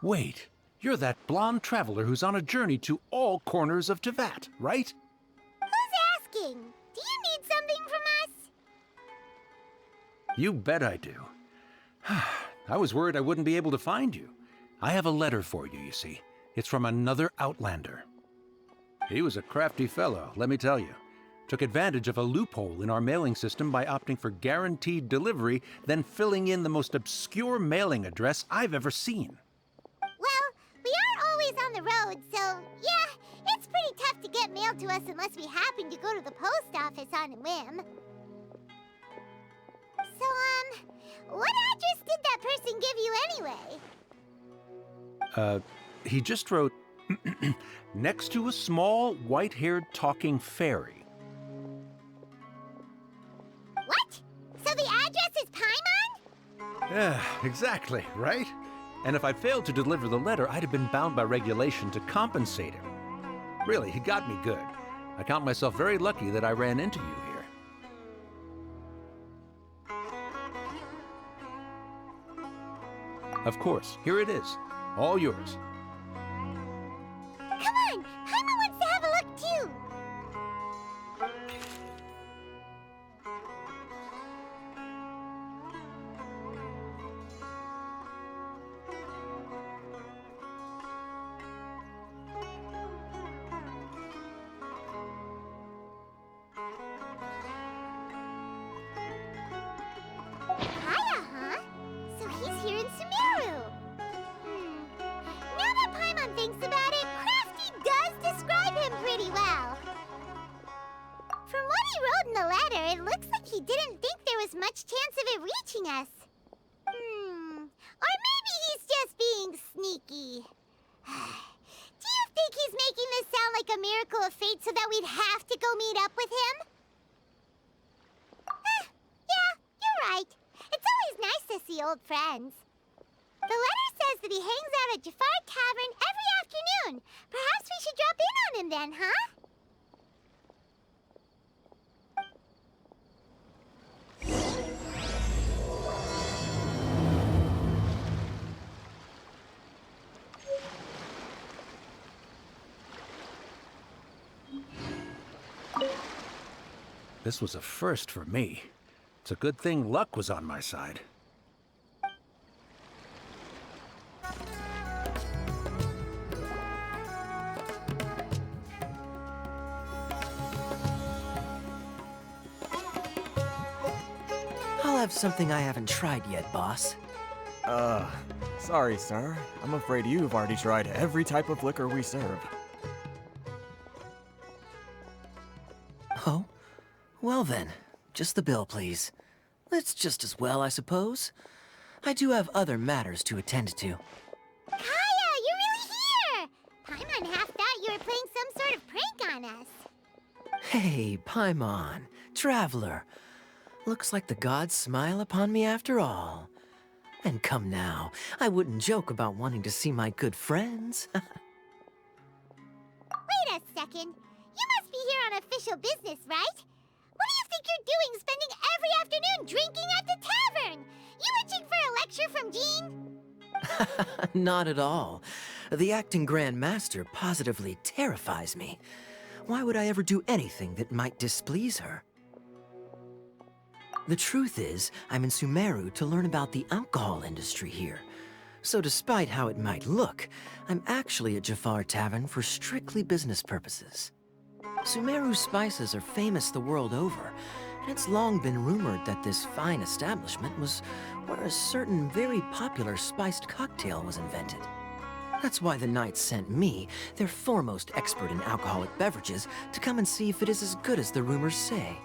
Wait, you're that blonde traveler who's on a journey to all corners of Teyvat, right? Who's asking? Do you need something from us? You bet I do. I was worried I wouldn't be able to find you. I have a letter for you, you see. It's from another Outlander. He was a crafty fellow, let me tell you. Took advantage of a loophole in our mailing system by opting for guaranteed delivery, then filling in the most obscure mailing address I've ever seen. Well, we aren't always on the road, so yeah, it's pretty tough to get mail to us unless we happen to go to the post office on a whim. So, what address did that person give you anyway? He just wrote, next to a small, white-haired talking fairy. What? So the address is Paimon? Yeah, exactly, right? And if I failed to deliver the letter, I'd have been bound by regulation to compensate him. Really, he got me good. I count myself very lucky that I ran into you here. Of course, here it is. All yours. Come on! Paimon wants to have a look too! Kaya, huh? So he's here in Sumeru. Now that Paimon thinks about it, Crafty does describe him pretty well. From what he wrote in the letter, it looks like he didn't think there was much chance of it reaching us. Or maybe he's just being sneaky. Do you think he's making this sound like a miracle of fate so that we'd have to go meet up with him? Yeah, you're right. It's always nice to see old friends. The letter says that he hangs out at Jafar Tavern every afternoon. Perhaps we should drop in on him then, huh? This was a first for me. It's a good thing luck was on my side. I'll have something I haven't tried yet, boss. Sorry, sir. I'm afraid you've already tried every type of liquor we serve. Oh? Well then, just the bill, please. It's just as well, I suppose. I do have other matters to attend to. Kaya, you're really here! Paimon half thought you were playing some sort of prank on us. Hey, Paimon, traveler. Looks like the gods smile upon me after all. And come now, I wouldn't joke about wanting to see my good friends. Wait a second. You must be here on official business, right? What do you think you're doing spending every afternoon drinking at the tavern? You itching for a lecture from Jean? Not at all. The acting Grand Master positively terrifies me. Why would I ever do anything that might displease her? The truth is, I'm in Sumeru to learn about the alcohol industry here. So despite how it might look, I'm actually at Jafar Tavern for strictly business purposes. Sumeru spices are famous the world over, and it's long been rumored that this fine establishment was where a certain very popular spiced cocktail was invented. That's why the Knights sent me, their foremost expert in alcoholic beverages, to come and see if it is as good as the rumors say.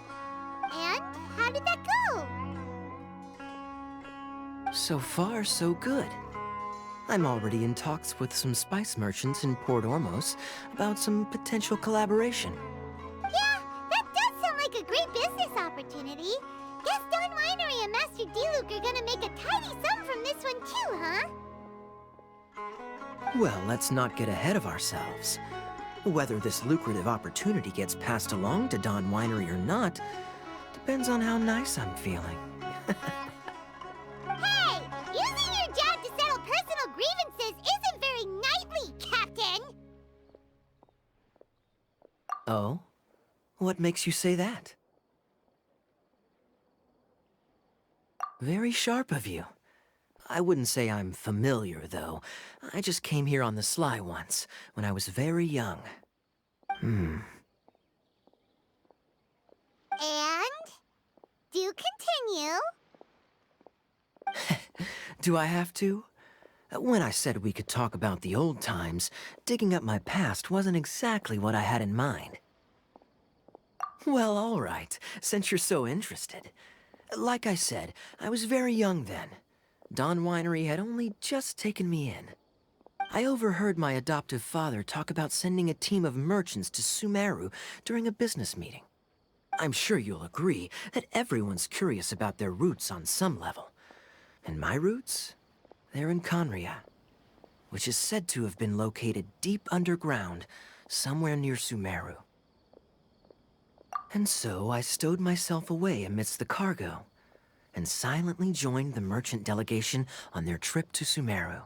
And how did that go? So far, so good. I'm already in talks with some spice merchants in Port Ormos about some potential collaboration. Yeah, that does sound like a great business opportunity. Guess Don Winery and Master D-Luke are gonna make a tidy sum from this one too, huh? Well, let's not get ahead of ourselves. Whether this lucrative opportunity gets passed along to Don Winery or not depends on how nice I'm feeling. Hey! Using your job to settle personal grievances isn't Oh? What makes you say that? Very sharp of you. I wouldn't say I'm familiar, though. I just came here on the sly once, when I was very young. And? Do continue. Do I have to? When I said we could talk about the old times, digging up my past wasn't exactly what I had in mind. Well, all right, since you're so interested. Like I said, I was very young then. Dawn Winery had only just taken me in. I overheard my adoptive father talk about sending a team of merchants to Sumeru during a business meeting. I'm sure you'll agree that everyone's curious about their roots on some level. And my roots? They're in Conria, which is said to have been located deep underground, somewhere near Sumeru. And so I stowed myself away amidst the cargo, and silently joined the merchant delegation on their trip to Sumeru.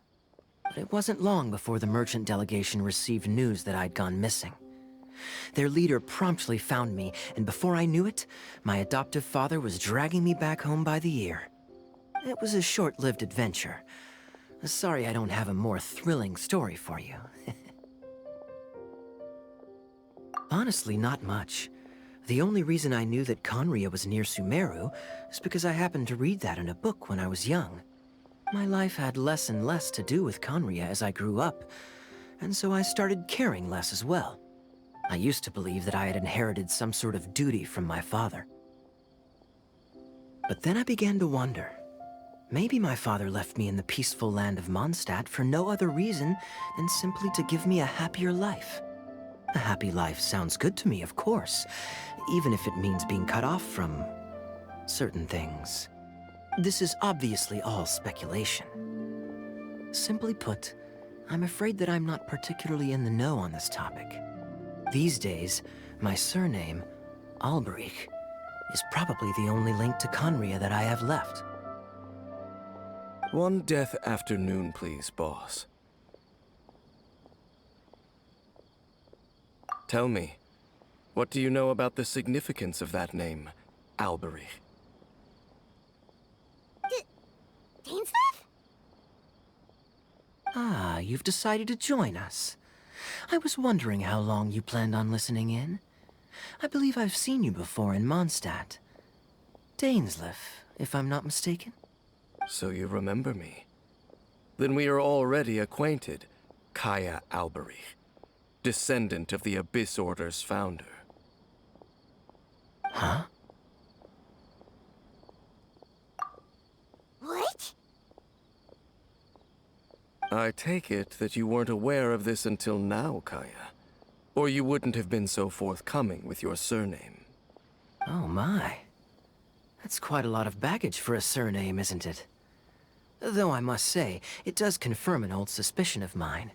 But it wasn't long before the merchant delegation received news that I'd gone missing. Their leader promptly found me, and before I knew it, my adoptive father was dragging me back home by the ear. It was a short-lived adventure. Sorry I don't have a more thrilling story for you. Honestly, not much. The only reason I knew that Conria was near Sumeru is because I happened to read that in a book when I was young. My life had less and less to do with Conria as I grew up, and so I started caring less as well. I used to believe that I had inherited some sort of duty from my father. But then I began to wonder. Maybe my father left me in the peaceful land of Mondstadt for no other reason than simply to give me a happier life. A happy life sounds good to me, of course, even if it means being cut off from certain things. This is obviously all speculation. Simply put, I'm afraid that I'm not particularly in the know on this topic. These days, my surname, Alberich, is probably the only link to Conria that I have left. One death afternoon, please, boss. Tell me, what do you know about the significance of that name, Alberich? Dainsleif? Ah, you've decided to join us. I was wondering how long you planned on listening in. I believe I've seen you before in Mondstadt. Dainsleif, if I'm not mistaken. So you remember me. Then we are already acquainted, Kaya Alberich, descendant of the Abyss Order's founder. Huh? What? I take it that you weren't aware of this until now, Kaya. Or you wouldn't have been so forthcoming with your surname. Oh my. That's quite a lot of baggage for a surname, isn't it? Though I must say, it does confirm an old suspicion of mine.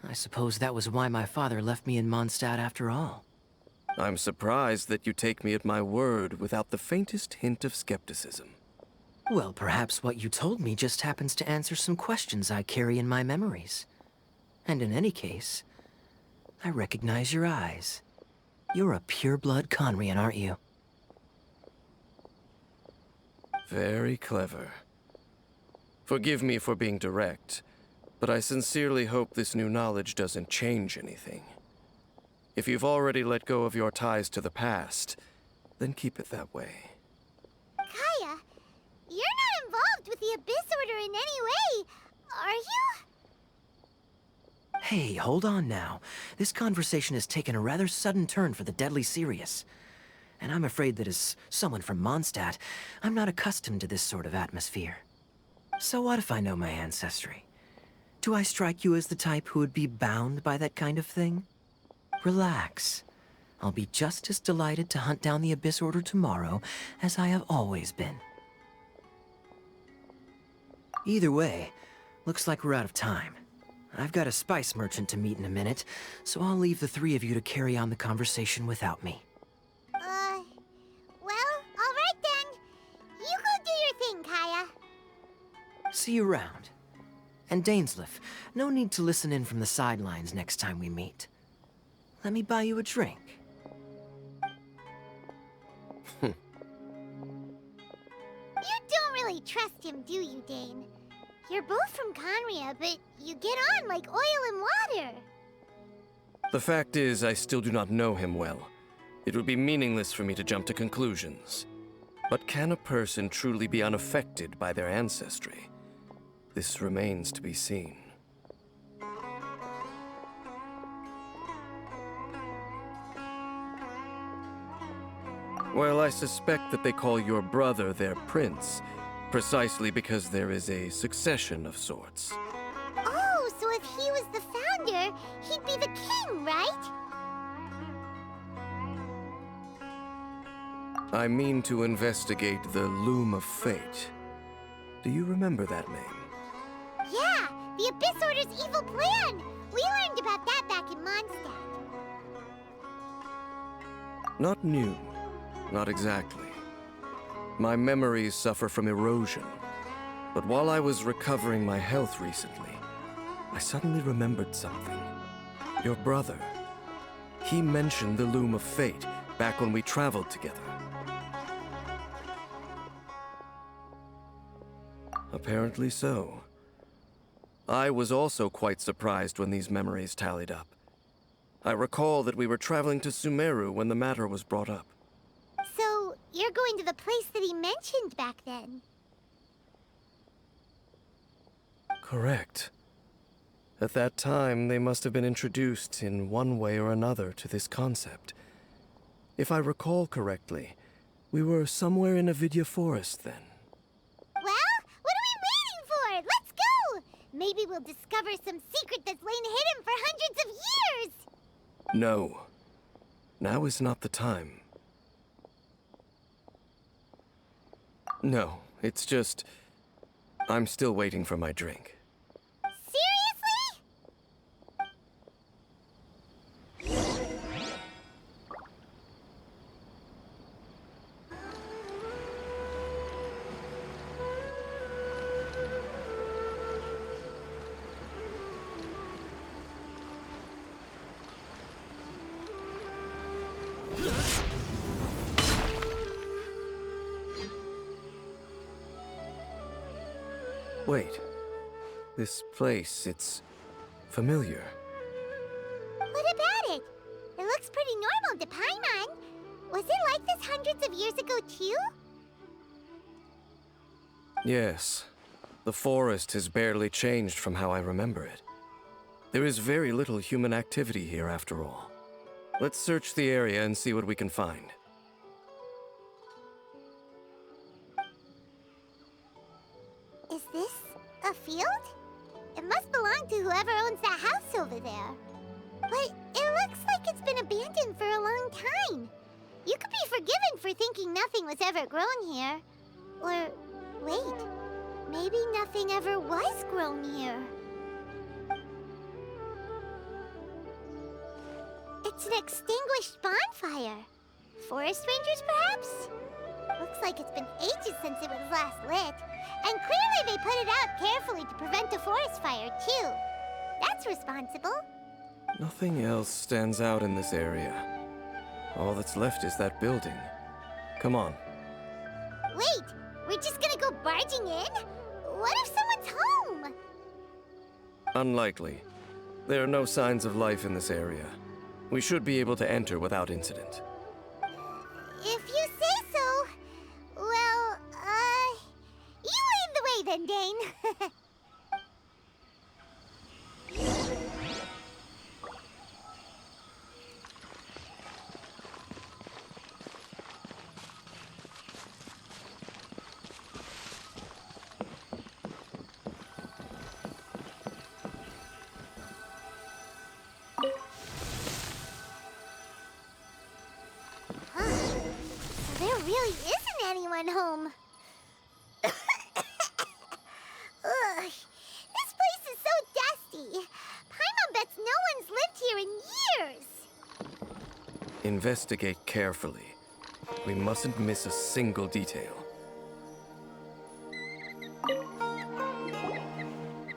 I suppose that was why my father left me in Mondstadt after all. I'm surprised that you take me at my word without the faintest hint of skepticism. Well, perhaps what you told me just happens to answer some questions I carry in my memories. And in any case, I recognize your eyes. You're a pure-blood Conrian, aren't you? Very clever. Forgive me for being direct, but I sincerely hope this new knowledge doesn't change anything. If you've already let go of your ties to the past, then keep it that way. Kaya, you're not involved with the Abyss Order in any way, are you? Hey, hold on now. This conversation has taken a rather sudden turn for the deadly serious. And I'm afraid that as someone from Mondstadt, I'm not accustomed to this sort of atmosphere. So what if I know my ancestry? Do I strike you as the type who would be bound by that kind of thing? Relax. I'll be just as delighted to hunt down the Abyss Order tomorrow as I have always been. Either way, looks like we're out of time. I've got a spice merchant to meet in a minute, so I'll leave the three of you to carry on the conversation without me. Well, all right then. You go do your thing, Kaya. See you around. And Dainsleif, no need to listen in from the sidelines next time we meet. Let me buy you a drink. trust him, do you, Dane? You're both from Conria, but you get on like oil and water. The fact is, I still do not know him well. It would be meaningless for me to jump to conclusions. But can a person truly be unaffected by their ancestry? This remains to be seen. Well, I suspect that they call your brother their prince, precisely because there is a succession of sorts. Oh, so if he was the founder, he'd be the king, right? I mean to investigate the Loom of Fate. Do you remember that name? Yeah, the Abyss Order's evil plan! We learned about that back in Mondstadt. Not new. Not exactly. My memories suffer from erosion. But while I was recovering my health recently, I suddenly remembered something. Your brother. He mentioned the Loom of Fate back when we traveled together. Apparently so. I was also quite surprised when these memories tallied up. I recall that we were traveling to Sumeru when the matter was brought up. So, you're going to the place that he mentioned back then? Correct. At that time, they must have been introduced in one way or another to this concept. If I recall correctly, we were somewhere in Avidya Forest then. Well, what are we waiting for? Let's go! Maybe we'll discover some secret that's lain hidden for hundreds of years! No. Now is not the time. No, it's just... I'm still waiting for my drink. Seriously? Wait. This place, it's familiar. What about it? It looks pretty normal to Paimon. Was it like this hundreds of years ago, too? Yes. The forest has barely changed from how I remember it. There is very little human activity here after all. Let's search the area and see what we can find. Is this a field? It must belong to whoever owns that house over there. But it looks like it's been abandoned for a long time. You could be forgiven for thinking nothing was ever grown here. Or, wait, maybe nothing ever was grown here. It's an extinguished bonfire. Forest rangers, perhaps? Looks like it's been ages since it was last lit. And clearly they put it out carefully to prevent a forest fire, too. That's responsible. Nothing else stands out in this area. All that's left is that building. Come on. Wait, we're just gonna go barging in? What if someone's home? Unlikely. There are no signs of life in this area. We should be able to enter without incident. If you say so. Well, you lead the way then, Dane. There really isn't anyone home. Ugh, this place is so dusty. Paimon bets no one's lived here in years. Investigate carefully. We mustn't miss a single detail.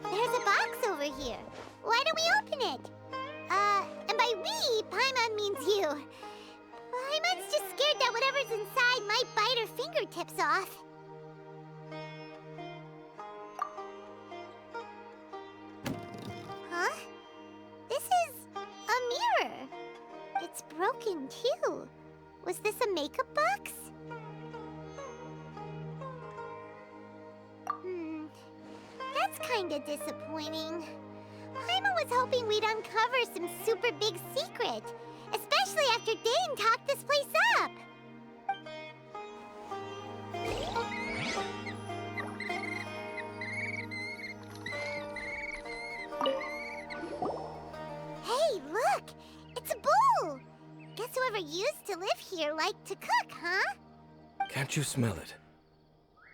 There's a box over here. Why don't we open it? And by we, Paimon means you. Paimon's just scared that whatever's inside might bite her fingertips off. too. Was this a makeup box? That's kinda disappointing. Paimon was hoping we'd uncover some super big secret, especially after Dane talked this place up. Hey, look! It's a bowl! Guess whoever used to live here liked to cook, huh? Can't you smell it?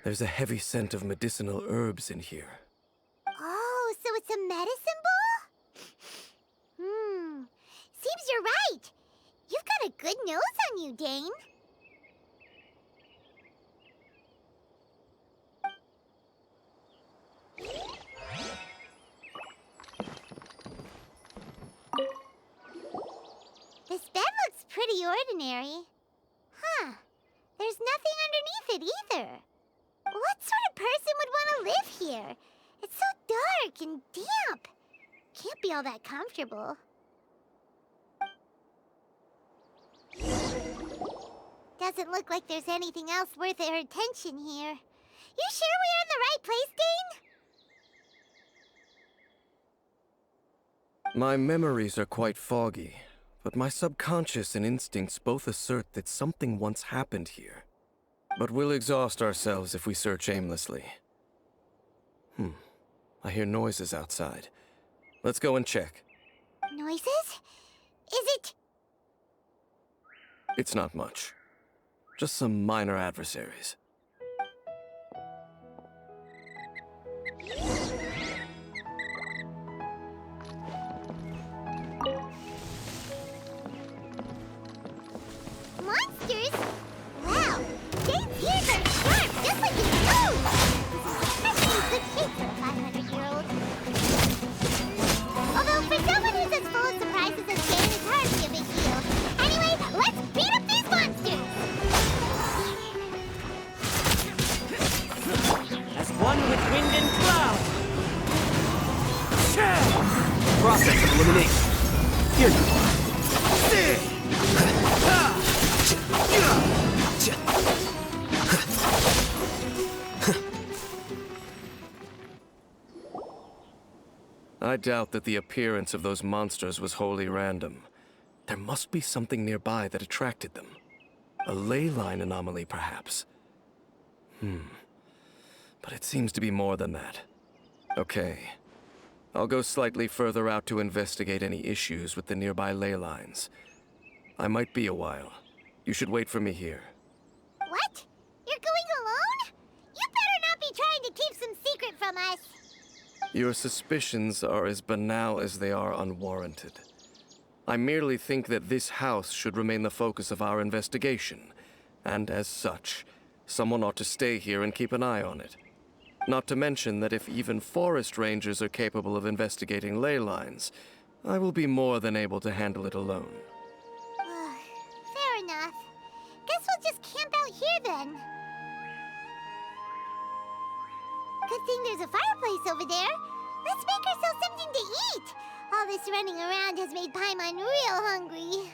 There's a heavy scent of medicinal herbs in here. Oh, so it's a medicine bowl? Seems you're right. You've got a good nose on you, Dane. This bed looks pretty ordinary. Huh. There's nothing underneath it either. What sort of person would want to live here? It's so dark and damp. Can't be all that comfortable. Doesn't look like there's anything else worth our attention here. You sure we're in the right place, Dane? My memories are quite foggy, but my subconscious and instincts both assert that something once happened here. But we'll exhaust ourselves if we search aimlessly. I hear noises outside. Let's go and check. Noises? Is it... It's not much. Just some minor adversaries. monsters? Wow, Dane's ears are sharp, just like his nose! This is especially good shape for a 500-year-old. Although, for someone who's as full of surprises as Dane, it's hard to be a big deal. Anyway, let's beat up these monsters! As one with wind and cloud! Process of elimination. Here you are. I doubt that the appearance of those monsters was wholly random. There must be something nearby that attracted them. A ley line anomaly, perhaps. But it seems to be more than that. Okay. I'll go slightly further out to investigate any issues with the nearby ley lines. I might be a while. You should wait for me here. What? You're going alone? You better not be trying to keep some secret from us. Your suspicions are as banal as they are unwarranted. I merely think that this house should remain the focus of our investigation, and as such, someone ought to stay here and keep an eye on it. Not to mention that if even forest rangers are capable of investigating ley lines, I will be more than able to handle it alone. Fair enough. Guess we'll just camp out here then. Good thing there's a fireplace over there. Let's make ourselves something to eat. All this running around has made Paimon real hungry.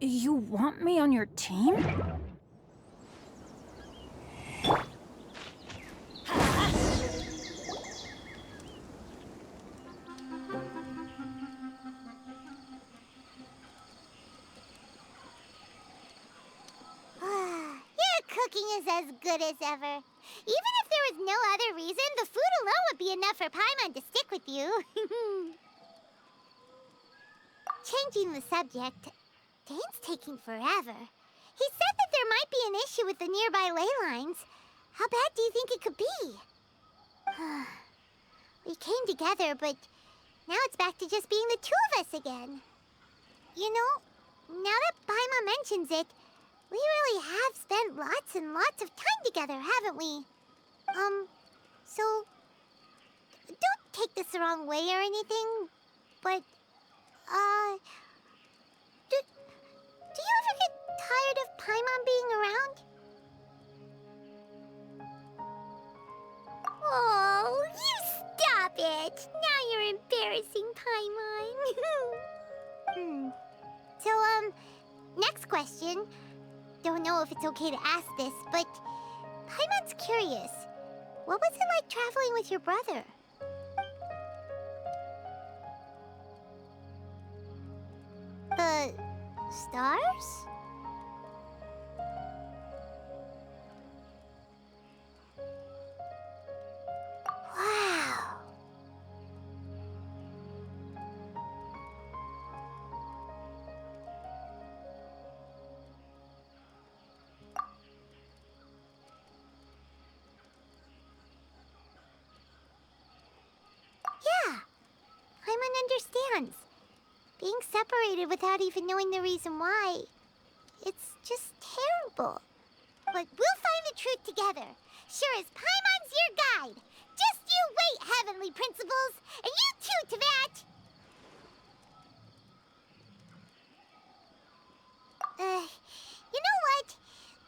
You want me on your team? Your cooking is as good as ever. Even if there was no other reason, the food alone would be enough for Paimon to stick with you. Changing the subject, Dane's taking forever. He said that there might be an issue with the nearby ley lines. How bad do you think it could be? We came together, but now it's back to just being the two of us again. You know, now that Paimon mentions it, we really have spent lots and lots of time together, haven't we? So don't take this the wrong way or anything, but, do you ever get tired of Paimon being around? Oh, you stop it! Now you're embarrassing Paimon. So, next question. Don't know if it's okay to ask this, but Paimon's curious. What was it like traveling with your brother? The stars? Wow. Yeah, Paimon understands. Being separated without even knowing the reason why, it's just terrible. But we'll find the truth together. Sure as Paimon's your guide. Just you wait, Heavenly Principles, and you too, Teyvat! You know what?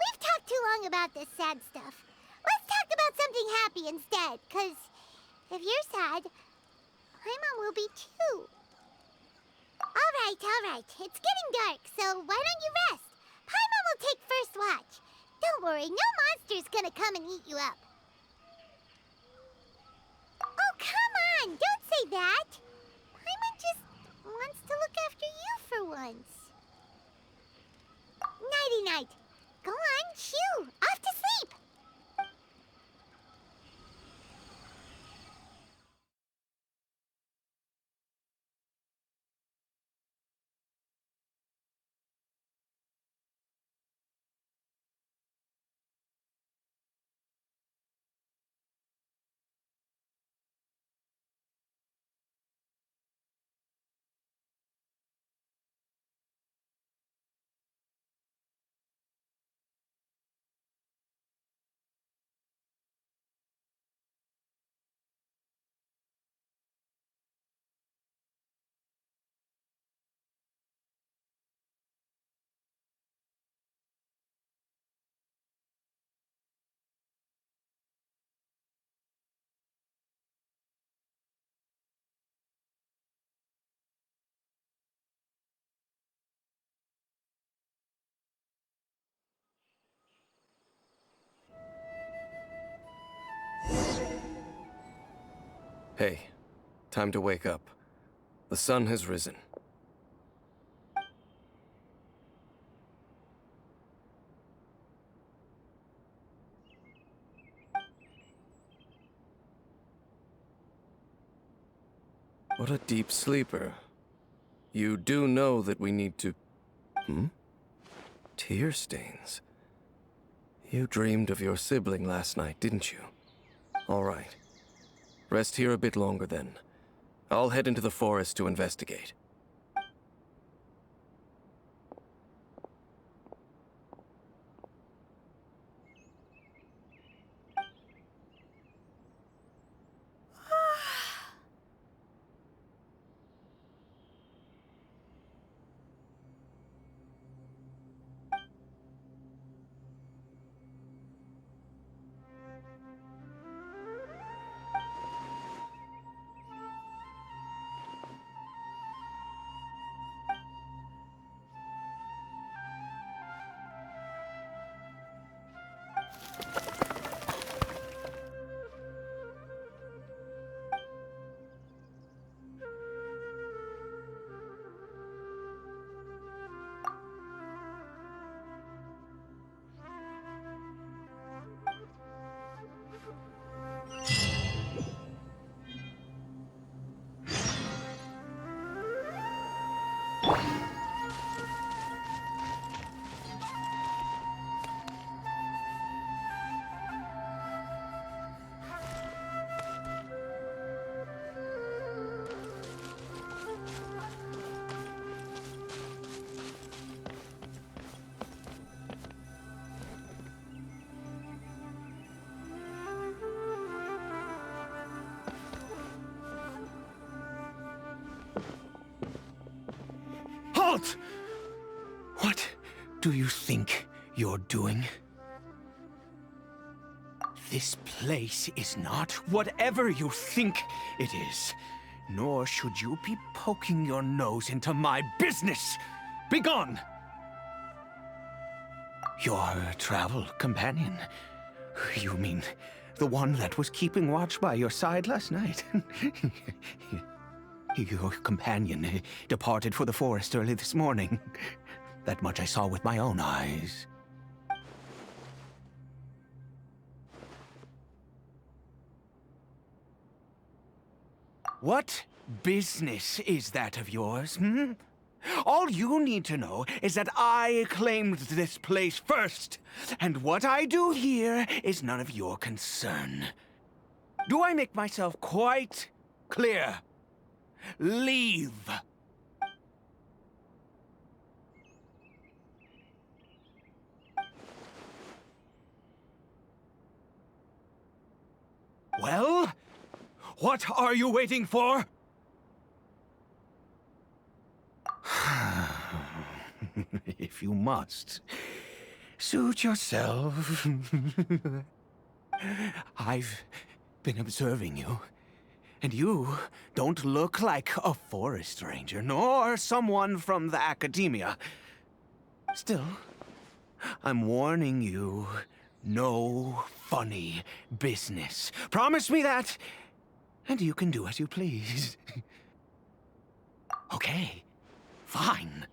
We've talked too long about this sad stuff. Let's talk about something happy instead, 'cause if you're sad, Paimon will be too. All right. It's getting dark, so why don't you rest? Paimon will take first watch. Don't worry, no monster's gonna come and eat you up. Oh, come on! Don't say that! Paimon just wants to look after you for once. Nighty-night. Go on, shoo! Off to sleep! Hey, time to wake up. The sun has risen. What a deep sleeper. You do know that we need to... Tear stains. You dreamed of your sibling last night, didn't you? All right. Rest here a bit longer then. I'll head into the forest to investigate. Geralt! What do you think you're doing? This place is not whatever you think it is. Nor should you be poking your nose into my business! Begone! Your travel companion? You mean the one that was keeping watch by your side last night? Your companion departed for the forest early this morning. That much I saw with my own eyes. What business is that of yours, hmm? All you need to know is that I claimed this place first, and what I do here is none of your concern. Do I make myself quite clear? Leave! Well? What are you waiting for? If you must, suit yourself. I've been observing you, and you don't look like a forest ranger, nor someone from the academia. Still, I'm warning you, no funny business. Promise me that, and you can do as you please. Okay, fine.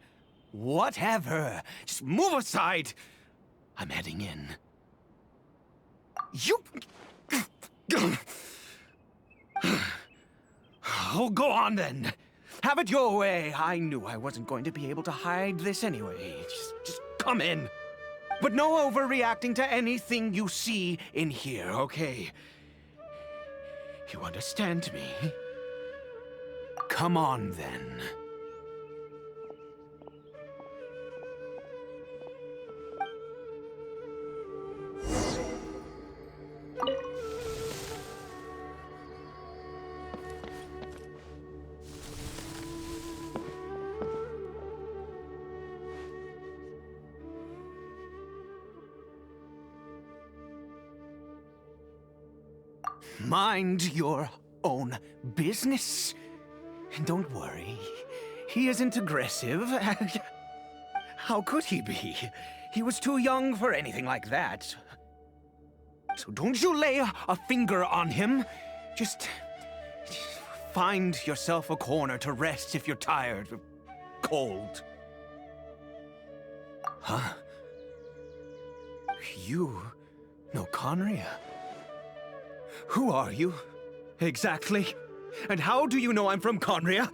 Whatever. Just move aside. I'm heading in. You... Oh, go on then. Have it your way. I knew I wasn't going to be able to hide this anyway. Just come in. But no overreacting to anything you see in here, okay? You understand me? Come on then. Mind your own business. Don't worry. He isn't aggressive. How could he be? He was too young for anything like that. So don't you lay a finger on him. Just find yourself a corner to rest if you're tired or cold. Huh? You know Conria? Who are you, exactly? And how do you know I'm from Conria?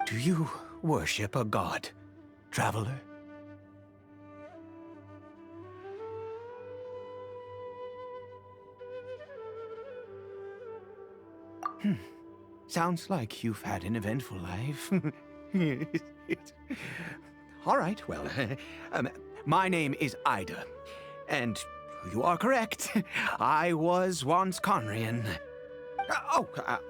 Do you worship a god, traveler? Sounds like you've had an eventful life. All right, well, my name is Ida, and you are correct. I was once Conrian.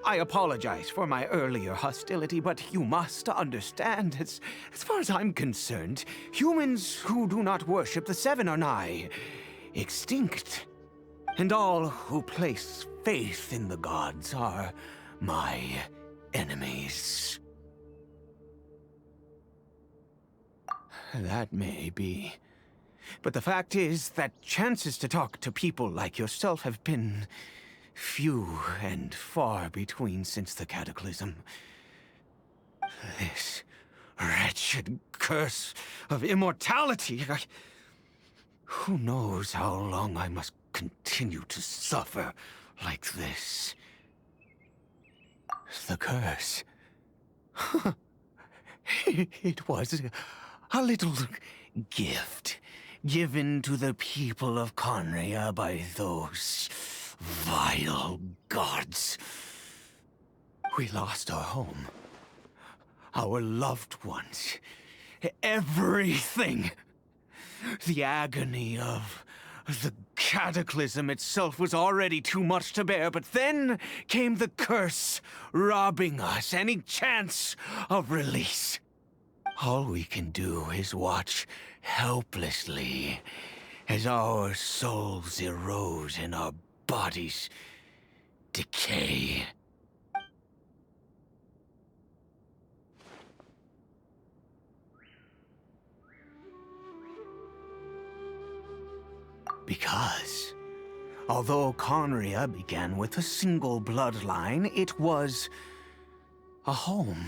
I apologize for my earlier hostility, but you must understand, as far as I'm concerned, humans who do not worship the Seven are nigh extinct. And all who place faith in the gods are my enemies. That may be. But the fact is that chances to talk to people like yourself have been few and far between since the cataclysm. This wretched curse of immortality. Who knows how long I must continue to suffer like this? The curse. It was a little gift given to the people of Conria by those vile gods. We lost our home, our loved ones, everything. The agony of the cataclysm itself was already too much to bear, but then came the curse, robbing us any chance of release. All we can do is watch helplessly as our souls erode and our bodies decay. Because, although Conria began with a single bloodline, it was a home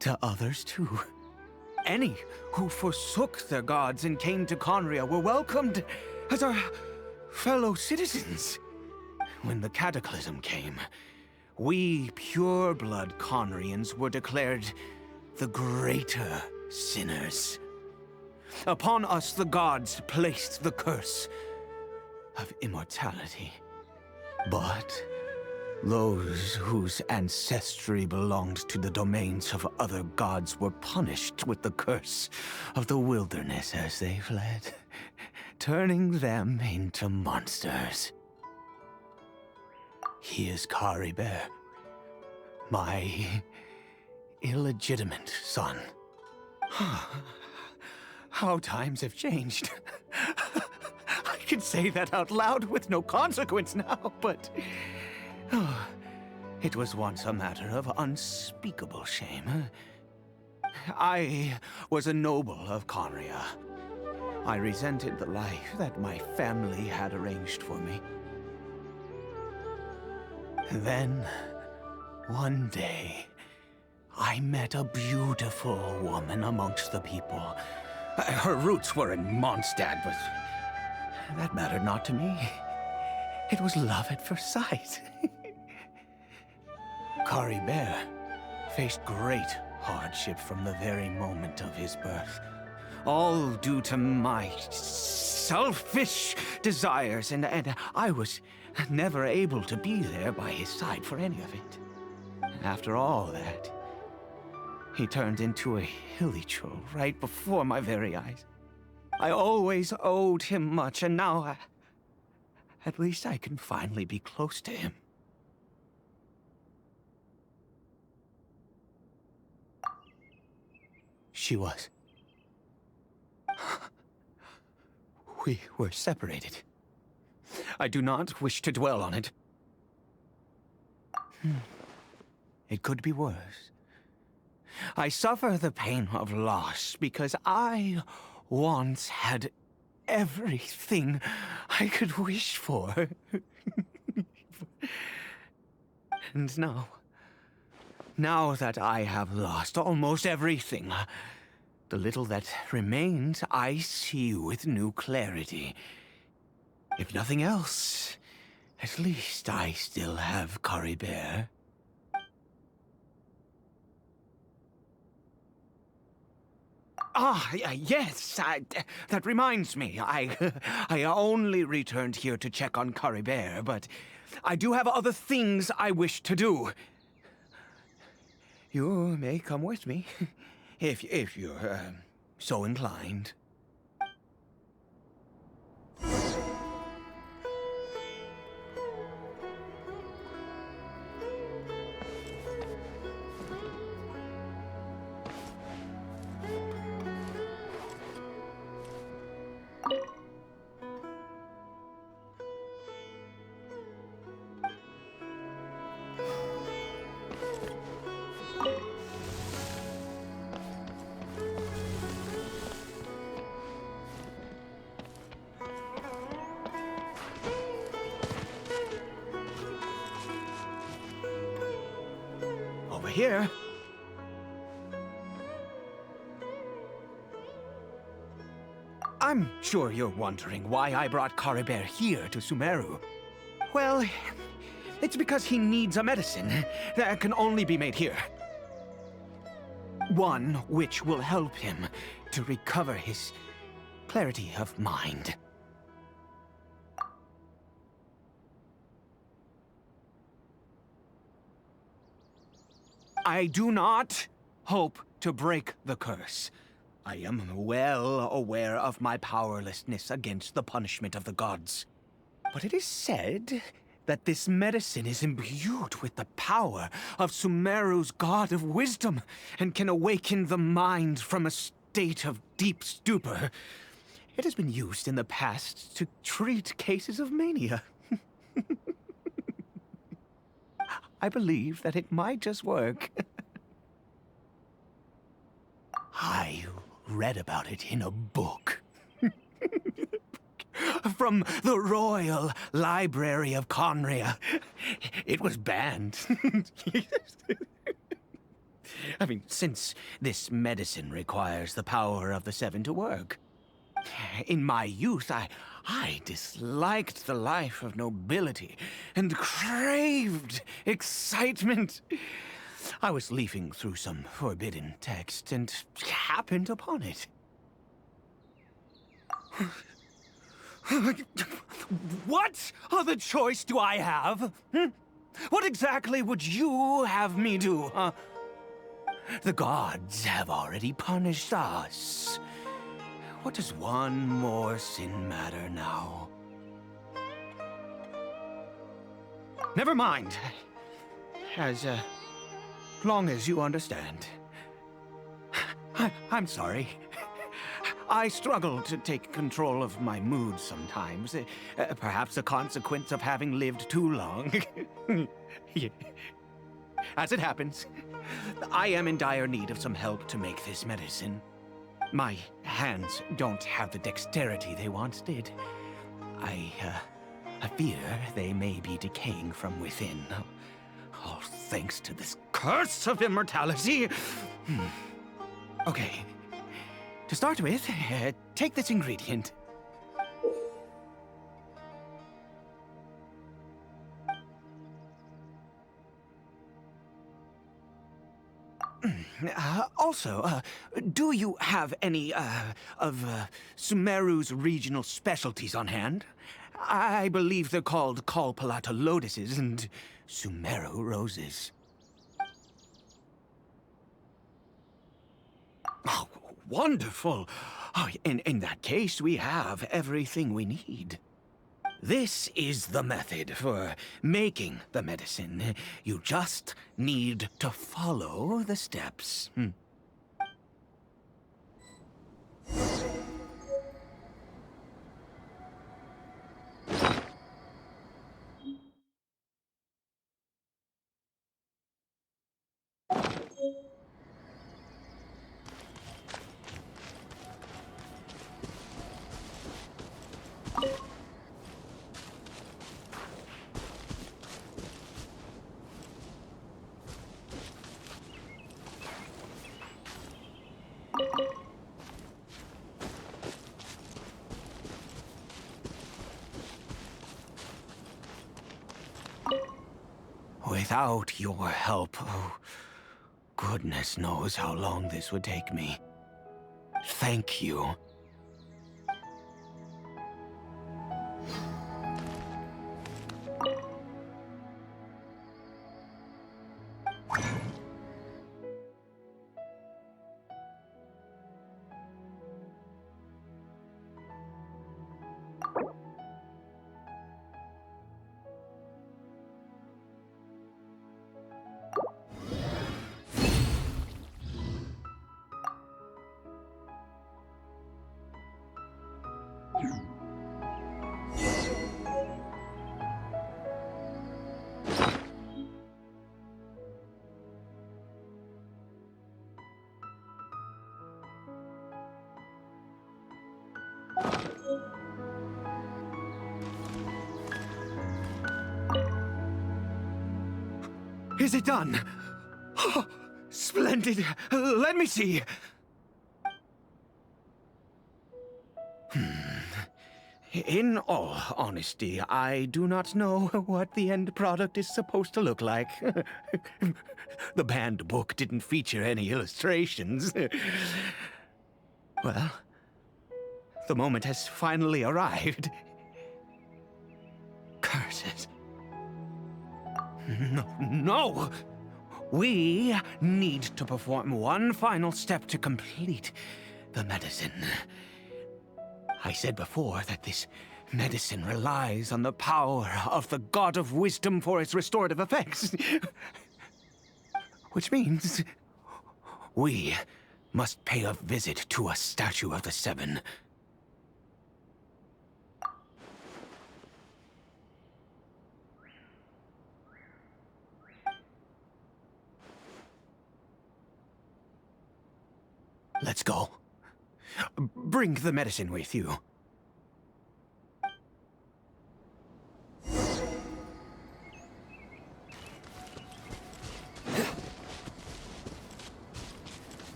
to others too. Any who forsook their gods and came to Conria were welcomed as our fellow citizens. When the cataclysm came, we pure-blood Conrians were declared the greater sinners. Upon us the gods placed the curse of immortality. But those whose ancestry belonged to the domains of other gods were punished with the curse of the wilderness as they fled, turning them into monsters. He is Caribert, my illegitimate son. How times have changed. I can say that out loud with no consequence now, but it was once a matter of unspeakable shame. I was a noble of Conria. I resented the life that my family had arranged for me. Then, one day, I met a beautiful woman amongst the people. Her roots were in Mondstadt, but that mattered not to me. It was love at first sight. Caribert faced great hardship from the very moment of his birth. All due to my selfish desires, and I was never able to be there by his side for any of it. After all that, he turned into a hilly troll right before my very eyes. I always owed him much, and now at least I can finally be close to him. She was. We were separated. I do not wish to dwell on it. It could be worse. I suffer the pain of loss because I once had everything I could wish for. And now that I have lost almost everything, the little that remains I see with new clarity. If nothing else, at least I still have Caribert. Yes, that reminds me. I only returned here to check on Caribert, but I do have other things I wish to do. You may come with me, if you're so inclined. Here. I'm sure you're wondering why I brought Caribert here to Sumeru. Well, it's because he needs a medicine that can only be made here. One which will help him to recover his clarity of mind. I do not hope to break the curse. I am well aware of my powerlessness against the punishment of the gods. But it is said that this medicine is imbued with the power of Sumeru's god of wisdom and can awaken the mind from a state of deep stupor. It has been used in the past to treat cases of mania. I believe that it might just work. I read about it in a book. From the Royal Library of Conria. It was banned. I mean, since this medicine requires the power of the Seven to work. In my youth, I disliked the life of nobility and craved excitement. I was leafing through some forbidden text and happened upon it. What other choice do I have? What exactly would you have me do, huh? The gods have already punished us. What does one more sin matter now? Never mind. As long as you understand. I'm sorry. I struggle to take control of my mood sometimes. Perhaps a consequence of having lived too long. As it happens, I am in dire need of some help to make this medicine. My hands don't have the dexterity they once did. I fear they may be decaying from within. All thanks to this curse of immortality. Okay. To start with, take this ingredient. Also, do you have any, of Sumeru's regional specialties on hand? I believe they're called Kalpalata lotuses and Sumeru roses. Oh, wonderful! Oh, in that case, we have everything we need. This is the method for making the medicine. You just need to follow the steps. Without your help, oh, goodness knows how long this would take me. Thank you. Is it done? Oh, splendid. Let me see. In all honesty, I do not know what the end product is supposed to look like. The banned book didn't feature any illustrations. Well, the moment has finally arrived. Curses. No! We need to perform one final step to complete the medicine. I said before that this Medicine relies on the power of the God of Wisdom for its restorative effects. Which means we must pay a visit to a statue of the Seven. Let's go. Bring the medicine with you.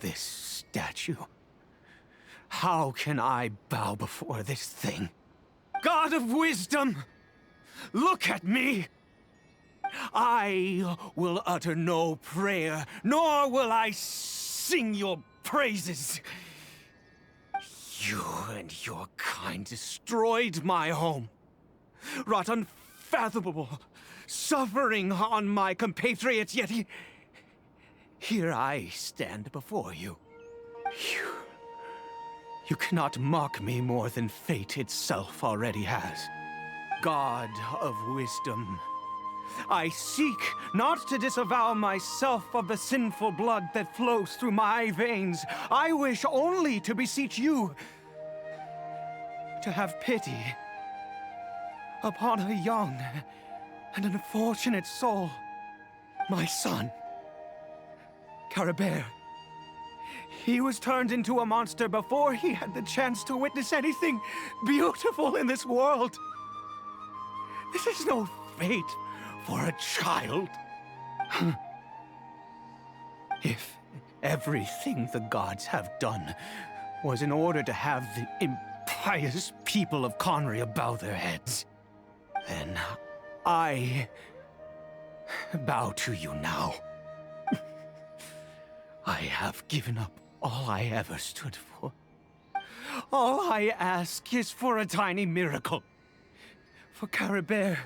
This statue. How can I bow before this thing? God of Wisdom! Look at me! I will utter no prayer, nor will I sing your praises. You and your kind destroyed my home, wrought unfathomable suffering on my compatriots, yet here I stand before you. You cannot mock me more than fate itself already has. God of Wisdom, I seek not to disavow myself of the sinful blood that flows through my veins. I wish only to beseech you to have pity upon a young and unfortunate soul, my son. Caribert. He was turned into a monster before he had the chance to witness anything beautiful in this world. This is no fate for a child. If everything the gods have done was in order to have the impious people of Conria bow their heads, then I bow to you now. I have given up all I ever stood for. All I ask is for a tiny miracle. For Caribert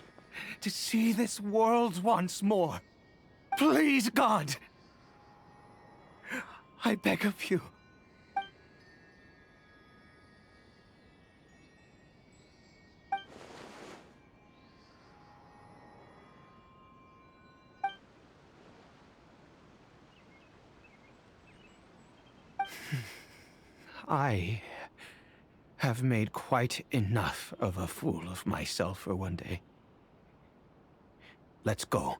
to see this world once more. Please, God! I beg of you. I have made quite enough of a fool of myself for one day. Let's go.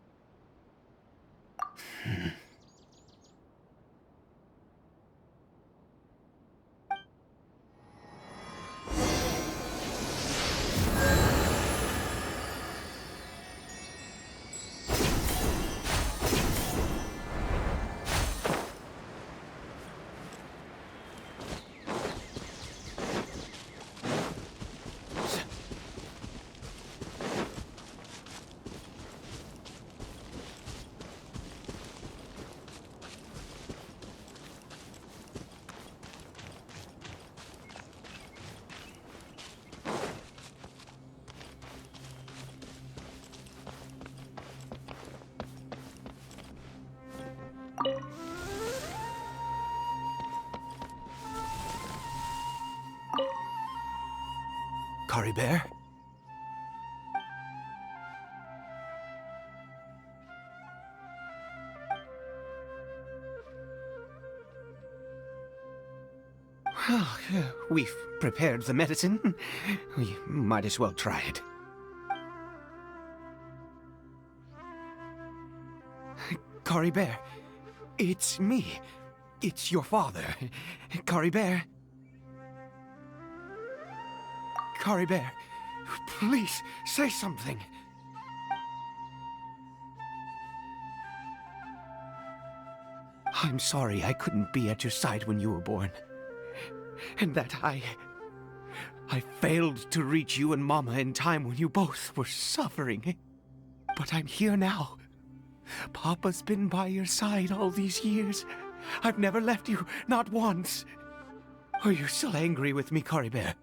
Caribert? Well, we've prepared the medicine. We might as well try it. Caribert, it's me. It's your father. Caribert. Caribert, please, say something. I'm sorry I couldn't be at your side when you were born. And that I failed to reach you and Mama in time when you both were suffering. But I'm here now. Papa's been by your side all these years. I've never left you, not once. Are you still angry with me, Caribert?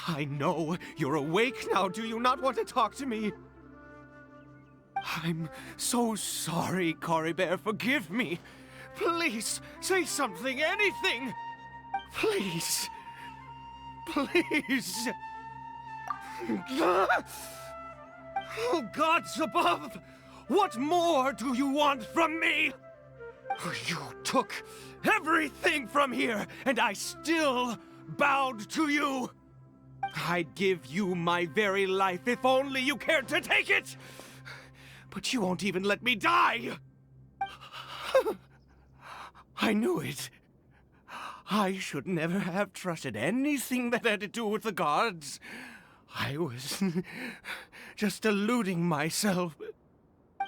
I know you're awake now. Do you not want to talk to me? I'm so sorry, Caribert. Forgive me. Please, say something, anything. Please. Please. Oh, gods above! What more do you want from me? You took everything from here, and I still bowed to you. I'd give you my very life if only you cared to take it. But you won't even let me die. I knew it. I should never have trusted anything that had to do with the gods. I was just deluding myself.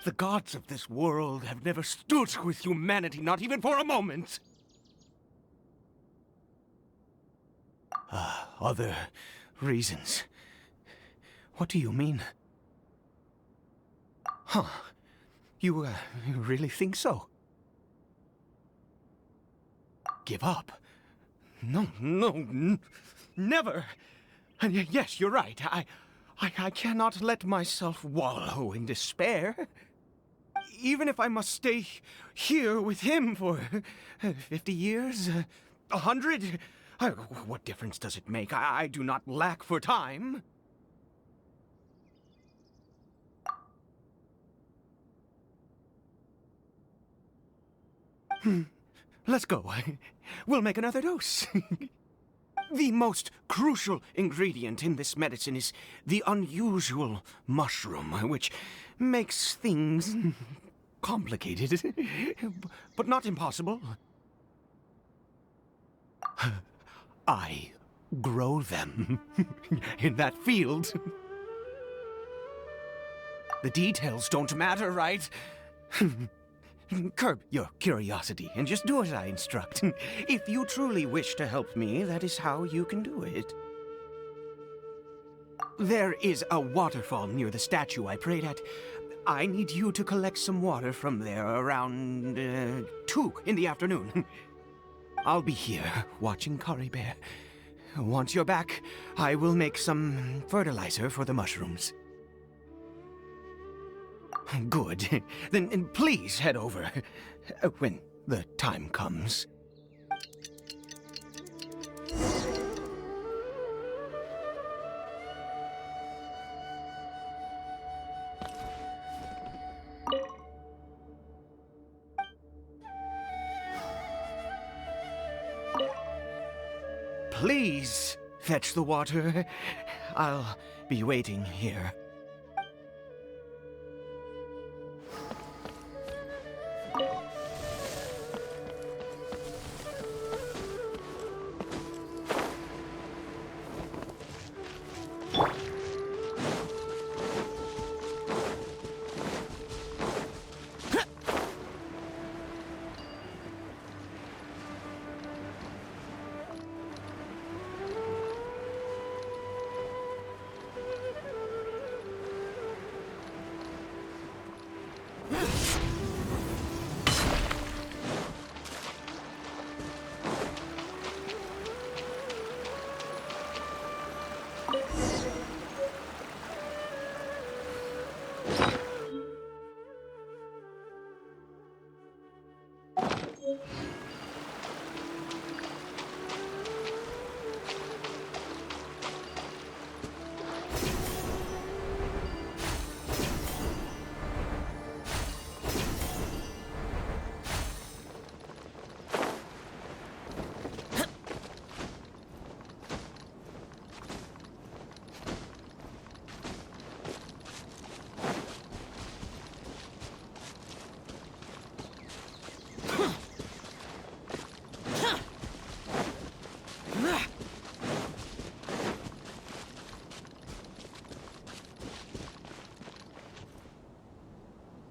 The gods of this world have never stood with humanity, not even for a moment. Other reasons. What do you mean? Huh. You really think so? Give up? No, never. And yes, you're right. I cannot let myself wallow in despair. Even if I must stay here with him for 50 years, 100, what difference does it make? I do not lack for time. Let's go. We'll make another dose. The most crucial ingredient in this medicine is the unusual mushroom, which makes things complicated, but not impossible. I grow them in that field. The details don't matter, right? Curb your curiosity and just do as I instruct. If you truly wish to help me, that is how you can do it. There is a waterfall near the statue I prayed at. I need you to collect some water from there around 2 in the afternoon. I'll be here watching Caribert. Once you're back, I will make some fertilizer for the mushrooms. Good. Then please head over when the time comes. Please fetch the water. I'll be waiting here.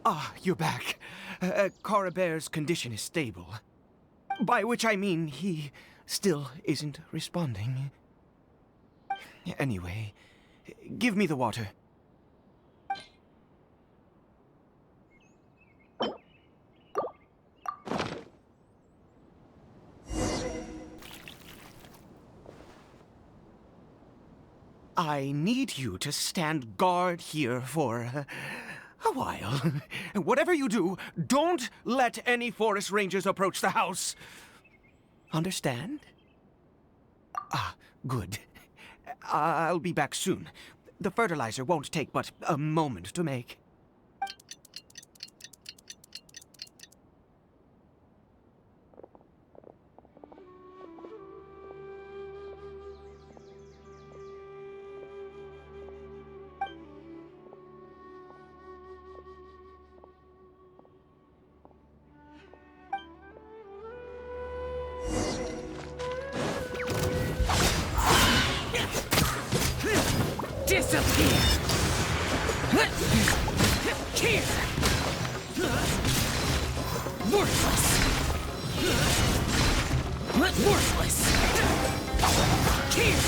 Ah, you're back. Coribert's condition is stable. By which I mean he still isn't responding. Anyway, give me the water. I need you to stand guard here for a while. Whatever you do, don't let any forest rangers approach the house. Understand? Ah, good. I'll be back soon. The fertilizer won't take but a moment to make. Disappear! Here! Worthless! Worthless! Here!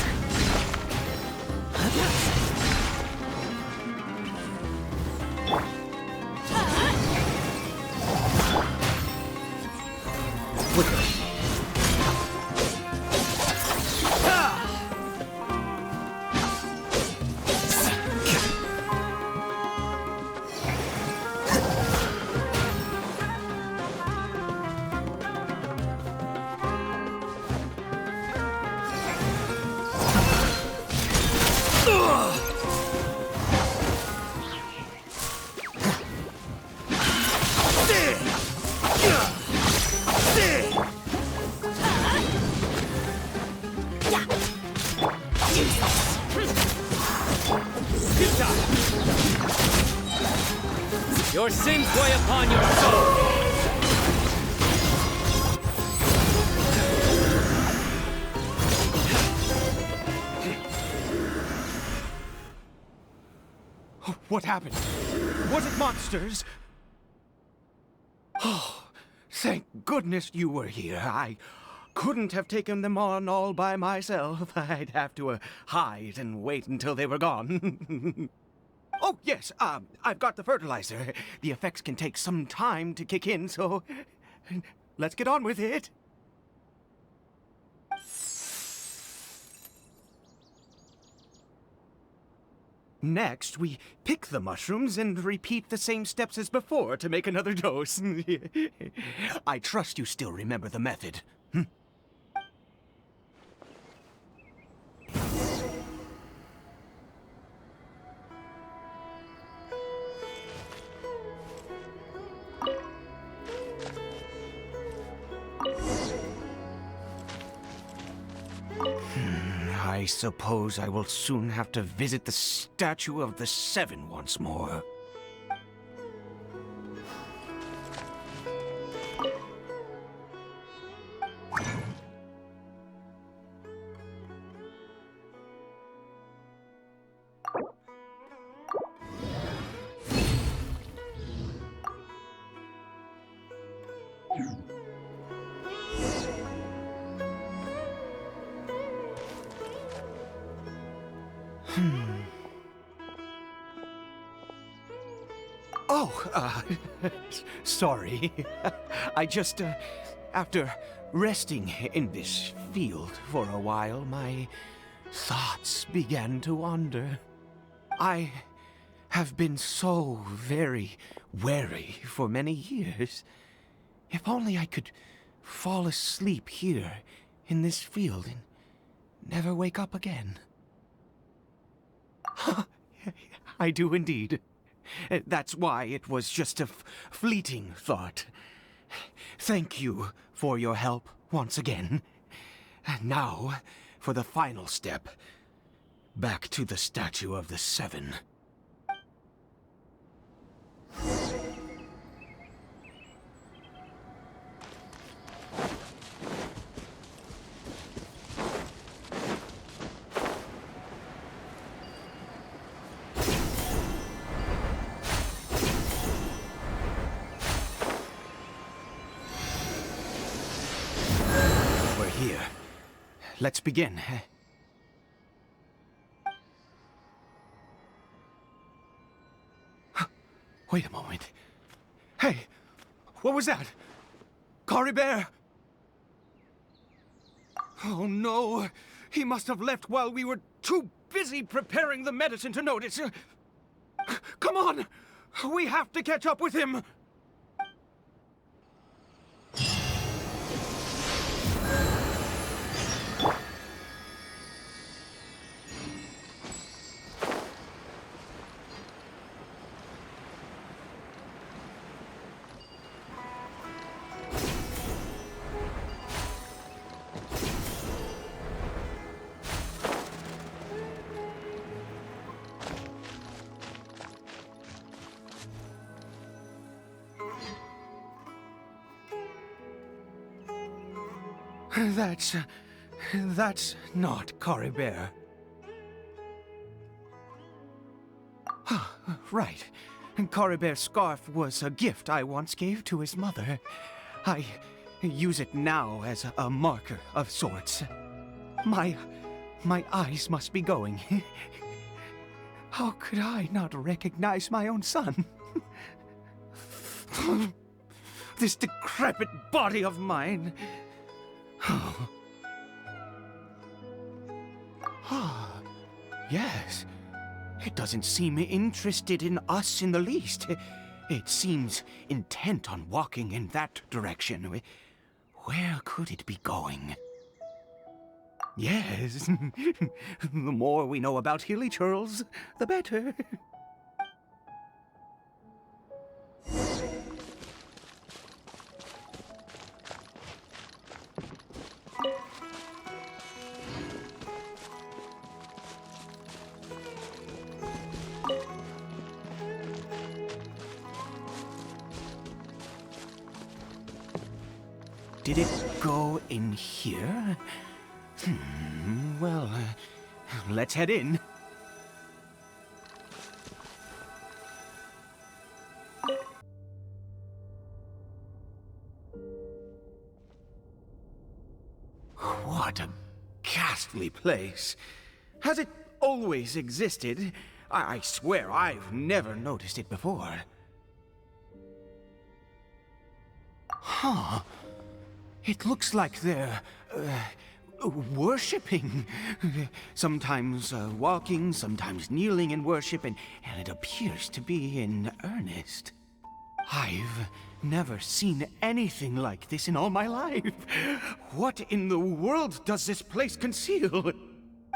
Your sins weigh upon your soul! What happened? Was it monsters? Oh, thank goodness you were here. I couldn't have taken them on all by myself. I'd have to hide and wait until they were gone. Oh, yes, I've got the fertilizer. The effects can take some time to kick in, so let's get on with it. Next, we pick the mushrooms and repeat the same steps as before to make another dose. I trust you still remember the method. I suppose I will soon have to visit the statue of the Seven once more. Oh, sorry. I just, after resting in this field for a while, my thoughts began to wander. I have been so very wary for many years. If only I could fall asleep here in this field and never wake up again. I do indeed. That's why it was just a fleeting thought. Thank you for your help once again. Now, for the final step. Back to the statue of the Seven. Here. Let's begin. Wait a moment. Hey, what was that? Caribert! Oh no, he must have left while we were too busy preparing the medicine to notice. Come on! We have to catch up with him! That's not Caribert. Right. Caribert's scarf was a gift I once gave to his mother. I use it now as a marker of sorts. My eyes must be going. How could I not recognize my own son? This decrepit body of mine. Yes. It doesn't seem interested in us in the least. It seems intent on walking in that direction. Where could it be going? Yes. The more we know about Hilly Churls, the better. Did it go in here? Well, let's head in. What a ghastly place. Has it always existed? I swear I've never noticed it before. Huh. It looks like they're, worshipping. Sometimes walking, sometimes kneeling in worship, and it appears to be in earnest. I've never seen anything like this in all my life. What in the world does this place conceal?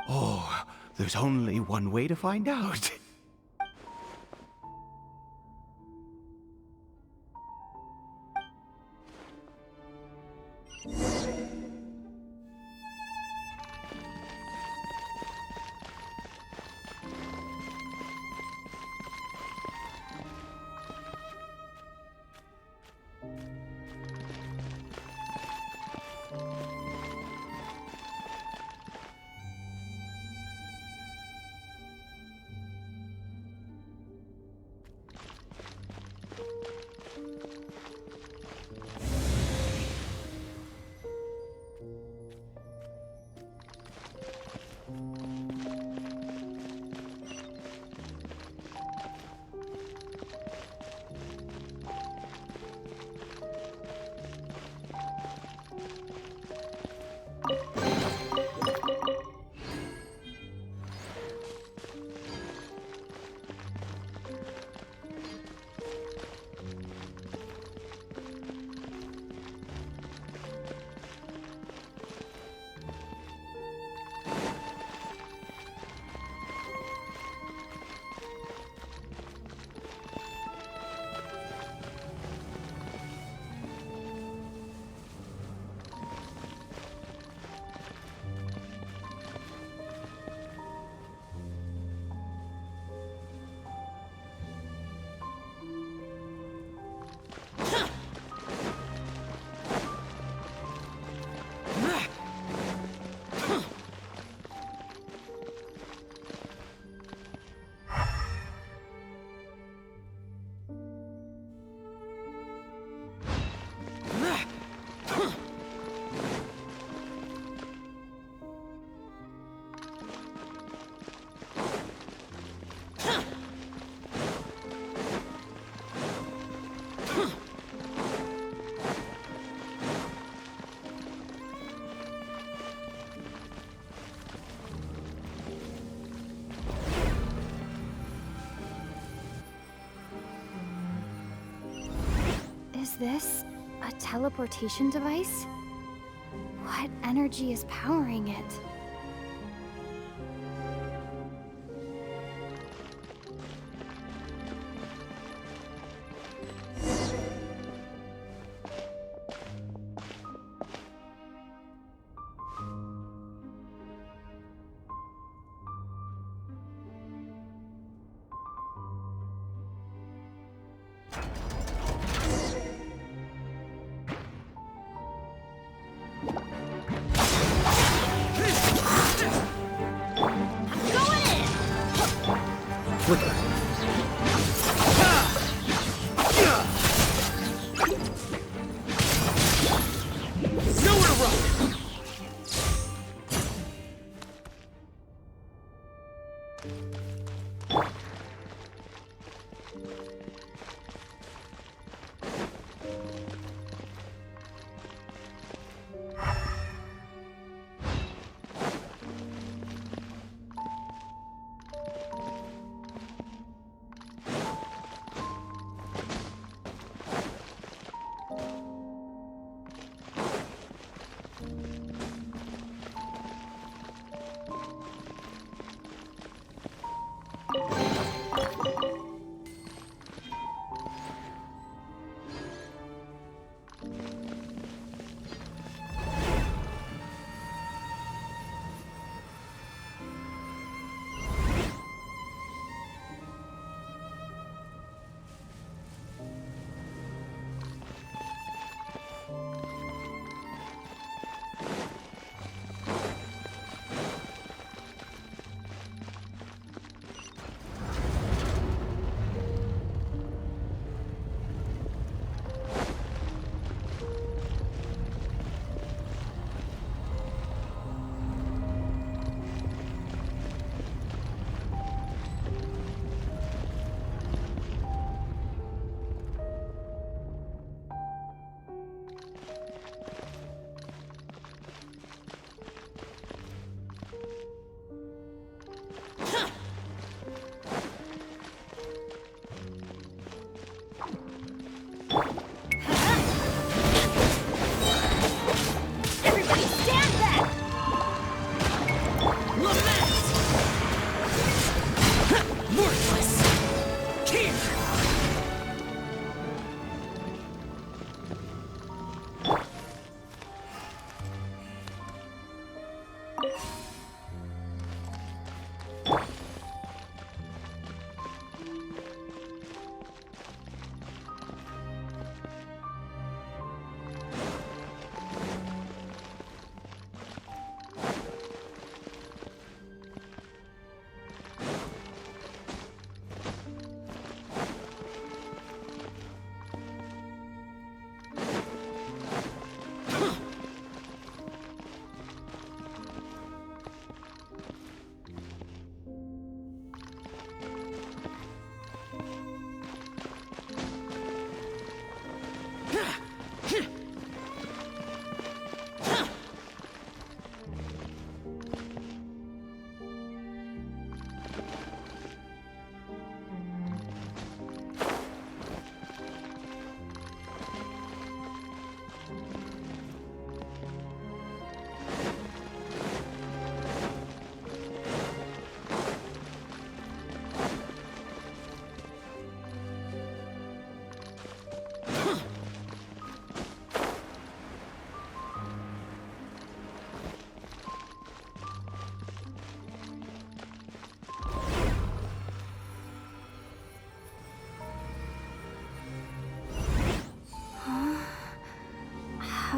Oh, there's only one way to find out. this a teleportation device? What energy is powering it?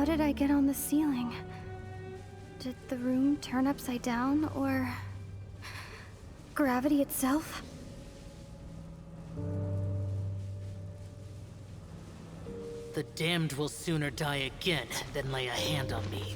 How did I get on the ceiling? Did the room turn upside down, or gravity itself? The damned will sooner die again than lay a hand on me.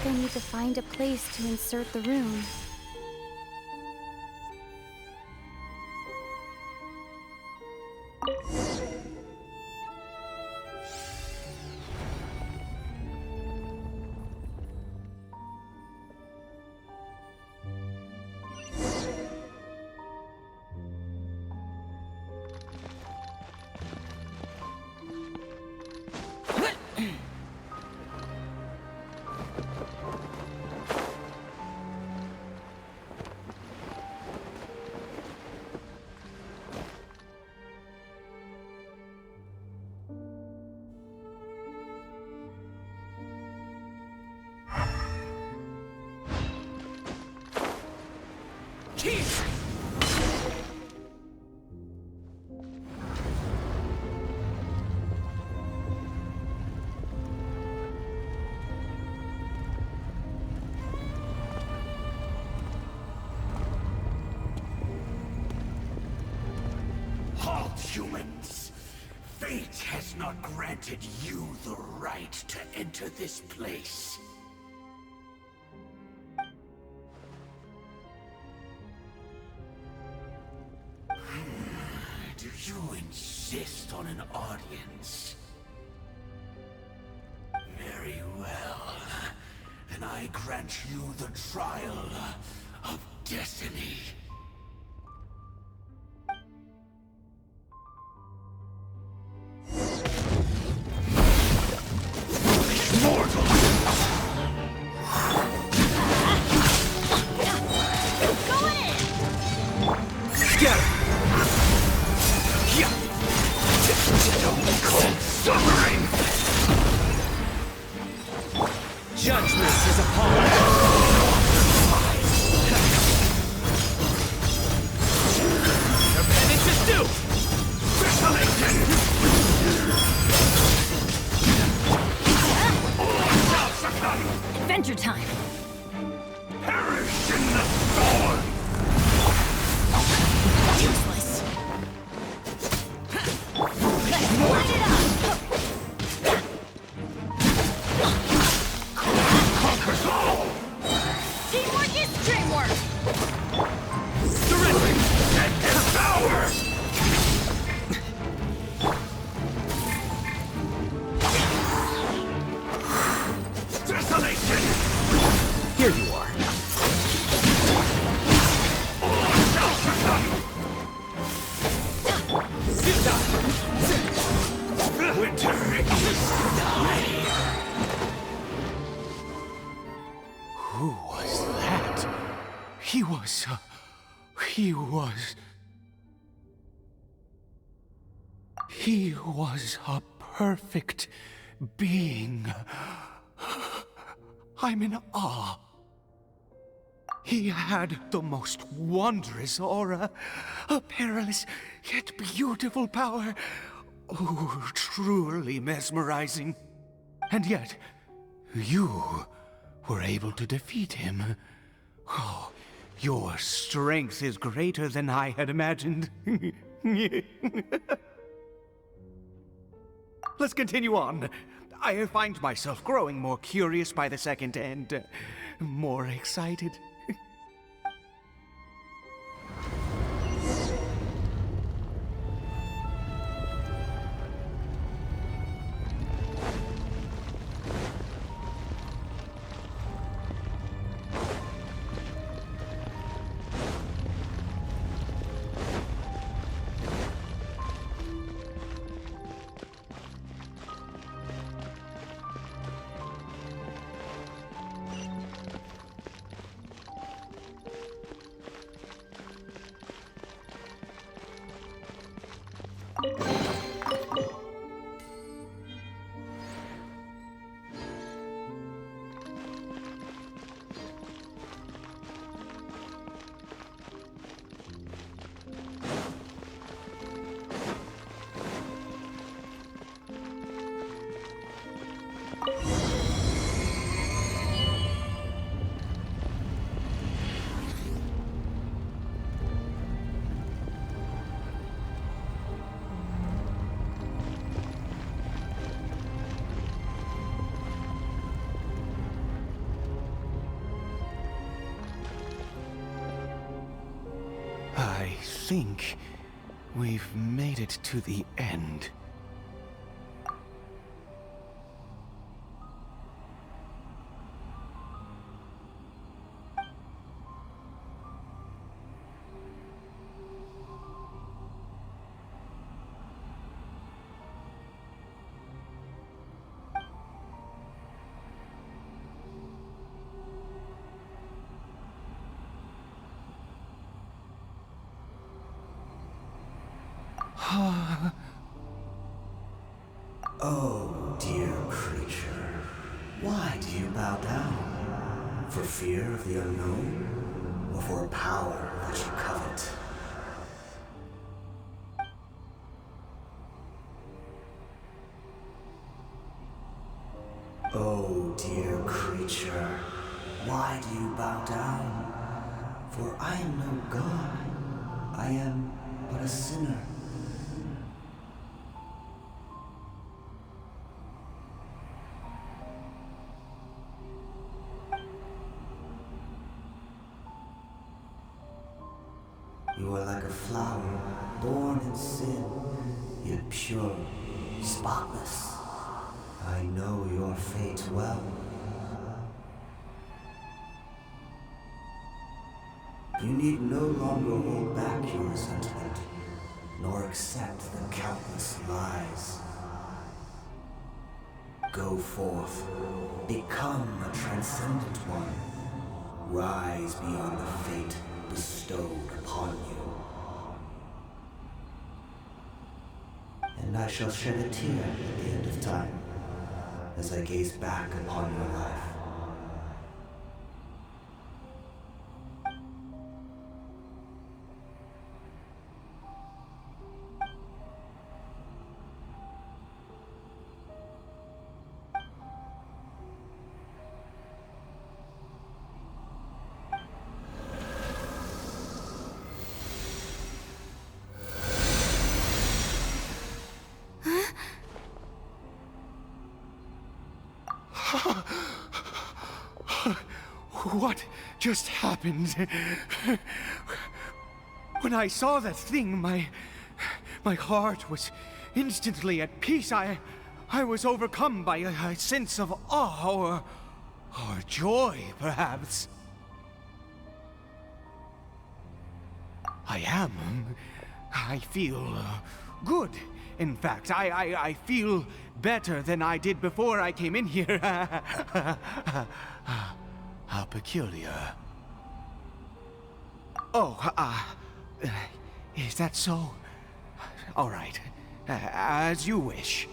like I need to find a place to insert the rune. Halt, humans! Fate has not granted you the right to enter this place. Do you insist on an audience? Very well. Then I grant you the trial of destiny. Judgment is upon us! Your penance is due! Adventure time! Perish in the storm! Useless! Light it up! Conquers all! Teamwork is dreamwork! Surrender and devour! Desolation! Here you are. Winter is nigh. Who was that? He was a perfect being. I'm in awe. He had the most wondrous aura, a perilous yet beautiful power. Oh, truly mesmerizing. And yet, you were able to defeat him. Oh, your strength is greater than I had imagined. Let's continue on. I find myself growing more curious by the second and more excited. I think we've made it to the end. Oh, dear creature, why do you bow down? For fear of the unknown? Or for a power that you covet? Oh, dear creature, why do you bow down? For I am no god. I am but a sinner. You are like a flower, born in sin, yet pure, spotless. I know your fate well. You need no longer hold back your resentment, nor accept the countless lies. Go forth, become a transcendent one. Rise beyond the fate bestowed upon you. And I shall shed a tear at the end of time, as I gaze back upon your life. What just happened? When I saw that thing, my heart was instantly at peace. I was overcome by a sense of awe or joy, perhaps. I feel good. In fact, I feel better than I did before I came in here. How peculiar. Oh, is that so? All right. As you wish.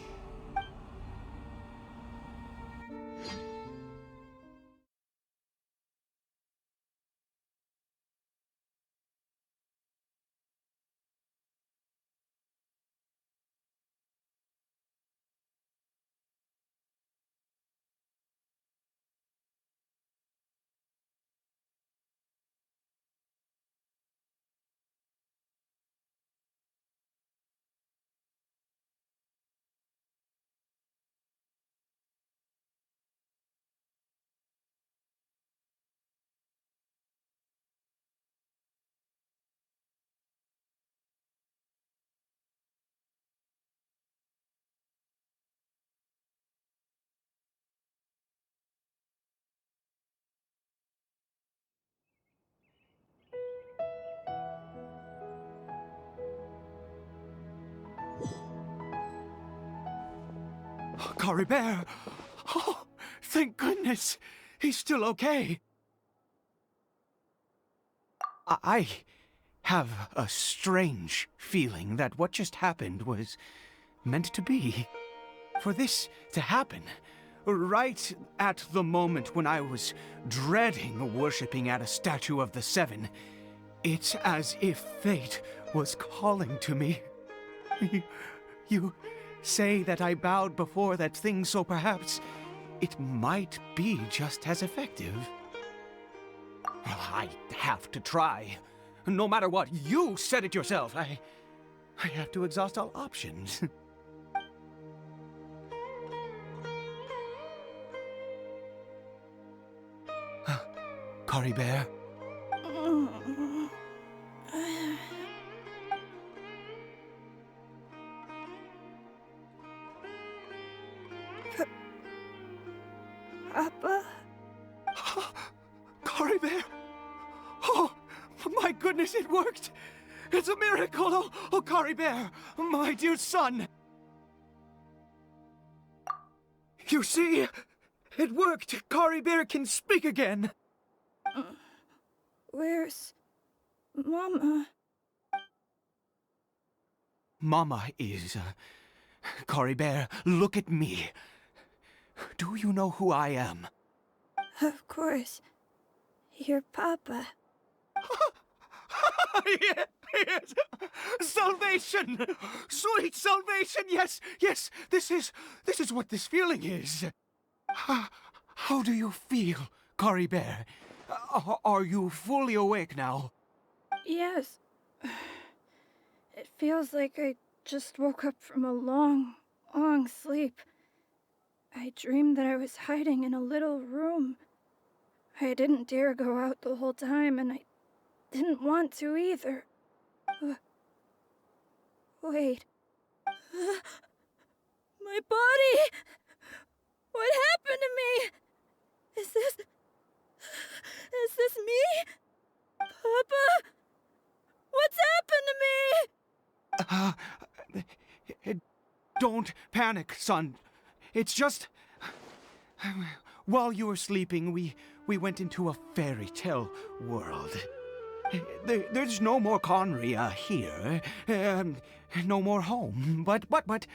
Caribert! Oh, thank goodness! He's still okay. I have a strange feeling that what just happened was meant to be. For this to happen, right at the moment when I was dreading worshipping at a statue of the Seven, it's as if fate was calling to me. You say that I bowed before that thing, so perhaps it might be just as effective. Well, I have to try. No matter what, you said it yourself. I have to exhaust all options. Caribert? Papa? Caribert! Oh, my goodness, it worked! It's a miracle! Oh, Caribert, my dear son! You see, it worked! Caribert can speak again! Where's Mama? Mama is... Caribert, look at me. Do you know who I am? Of course. Your Papa. Yes! Salvation! Sweet salvation! Yes, yes! This is what this feeling is. How do you feel, Caribert? Are you fully awake now? Yes. It feels like I just woke up from a long, long sleep. I dreamed that I was hiding in a little room. I didn't dare go out the whole time, and I didn't want to either. Wait. My body! What happened to me? Is this me? Papa? What's happened to me? Don't panic, son. It's just... While you were sleeping, we went into a fairy tale world. There's no more Conria here. No more home. But,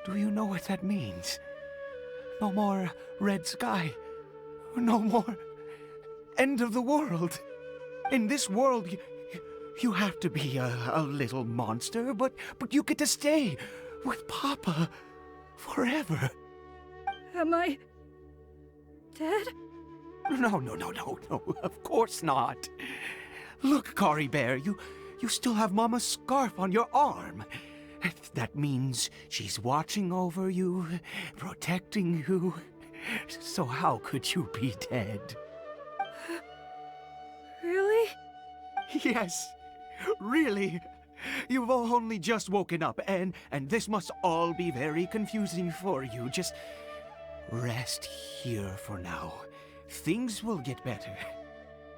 do you know what that means? No more red sky. No more end of the world. In this world, you have to be a little monster, but you get to stay with Papa forever. Am I dead? No, of course not. Look, Caribert, you still have Mama's scarf on your arm. That means she's watching over you, protecting you. So how could you be dead? Really? Yes, really. You've only just woken up, and this must all be very confusing for you. Just rest here for now. Things will get better.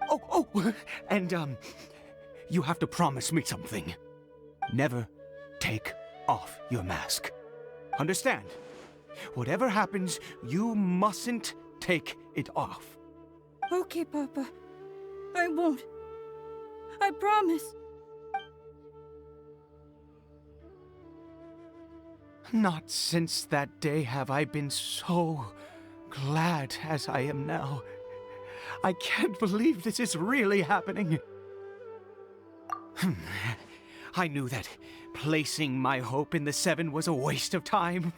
Oh, and, you have to promise me something. Never take off your mask. Understand? Whatever happens, you mustn't take it off. Okay, Papa. I won't. I promise. Not since that day have I been so glad as I am now. I can't believe this is really happening. I knew that placing my hope in the Seven was a waste of time.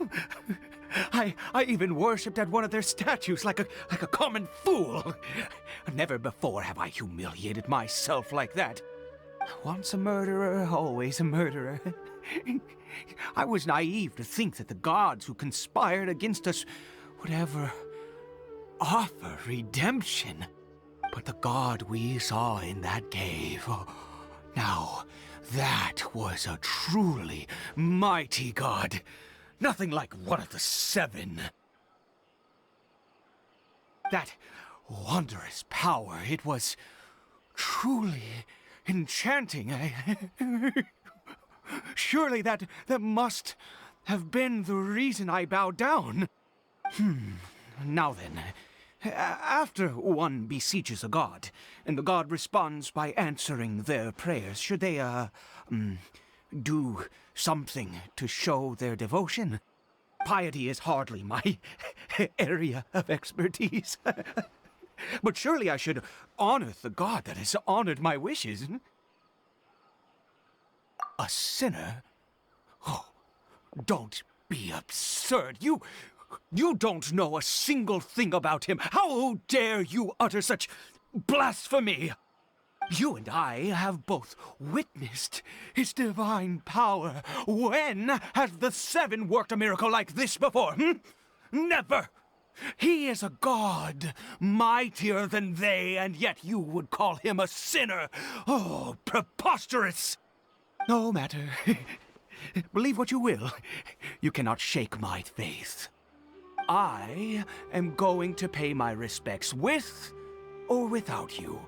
I even worshipped at one of their statues like a common fool. Never before have I humiliated myself like that. Once a murderer, always a murderer. I was naive to think that the gods who conspired against us would ever offer redemption. But the god we saw in that cave, now that was a truly mighty god. Nothing like one of the Seven. That wondrous power, it was truly enchanting. Surely that must have been the reason I bowed down. Now then, after one beseeches a god, and the god responds by answering their prayers, should they, do something to show their devotion? Piety is hardly my area of expertise. But surely I should honor the god that has honored my wishes. A sinner? Oh, don't be absurd. You don't know a single thing about him. How dare you utter such blasphemy? You and I have both witnessed his divine power. When has the Seven worked a miracle like this before? Never! He is a god, mightier than they, and yet you would call him a sinner. Oh, preposterous! No matter. Believe what you will. You cannot shake my faith. I am going to pay my respects with or without you.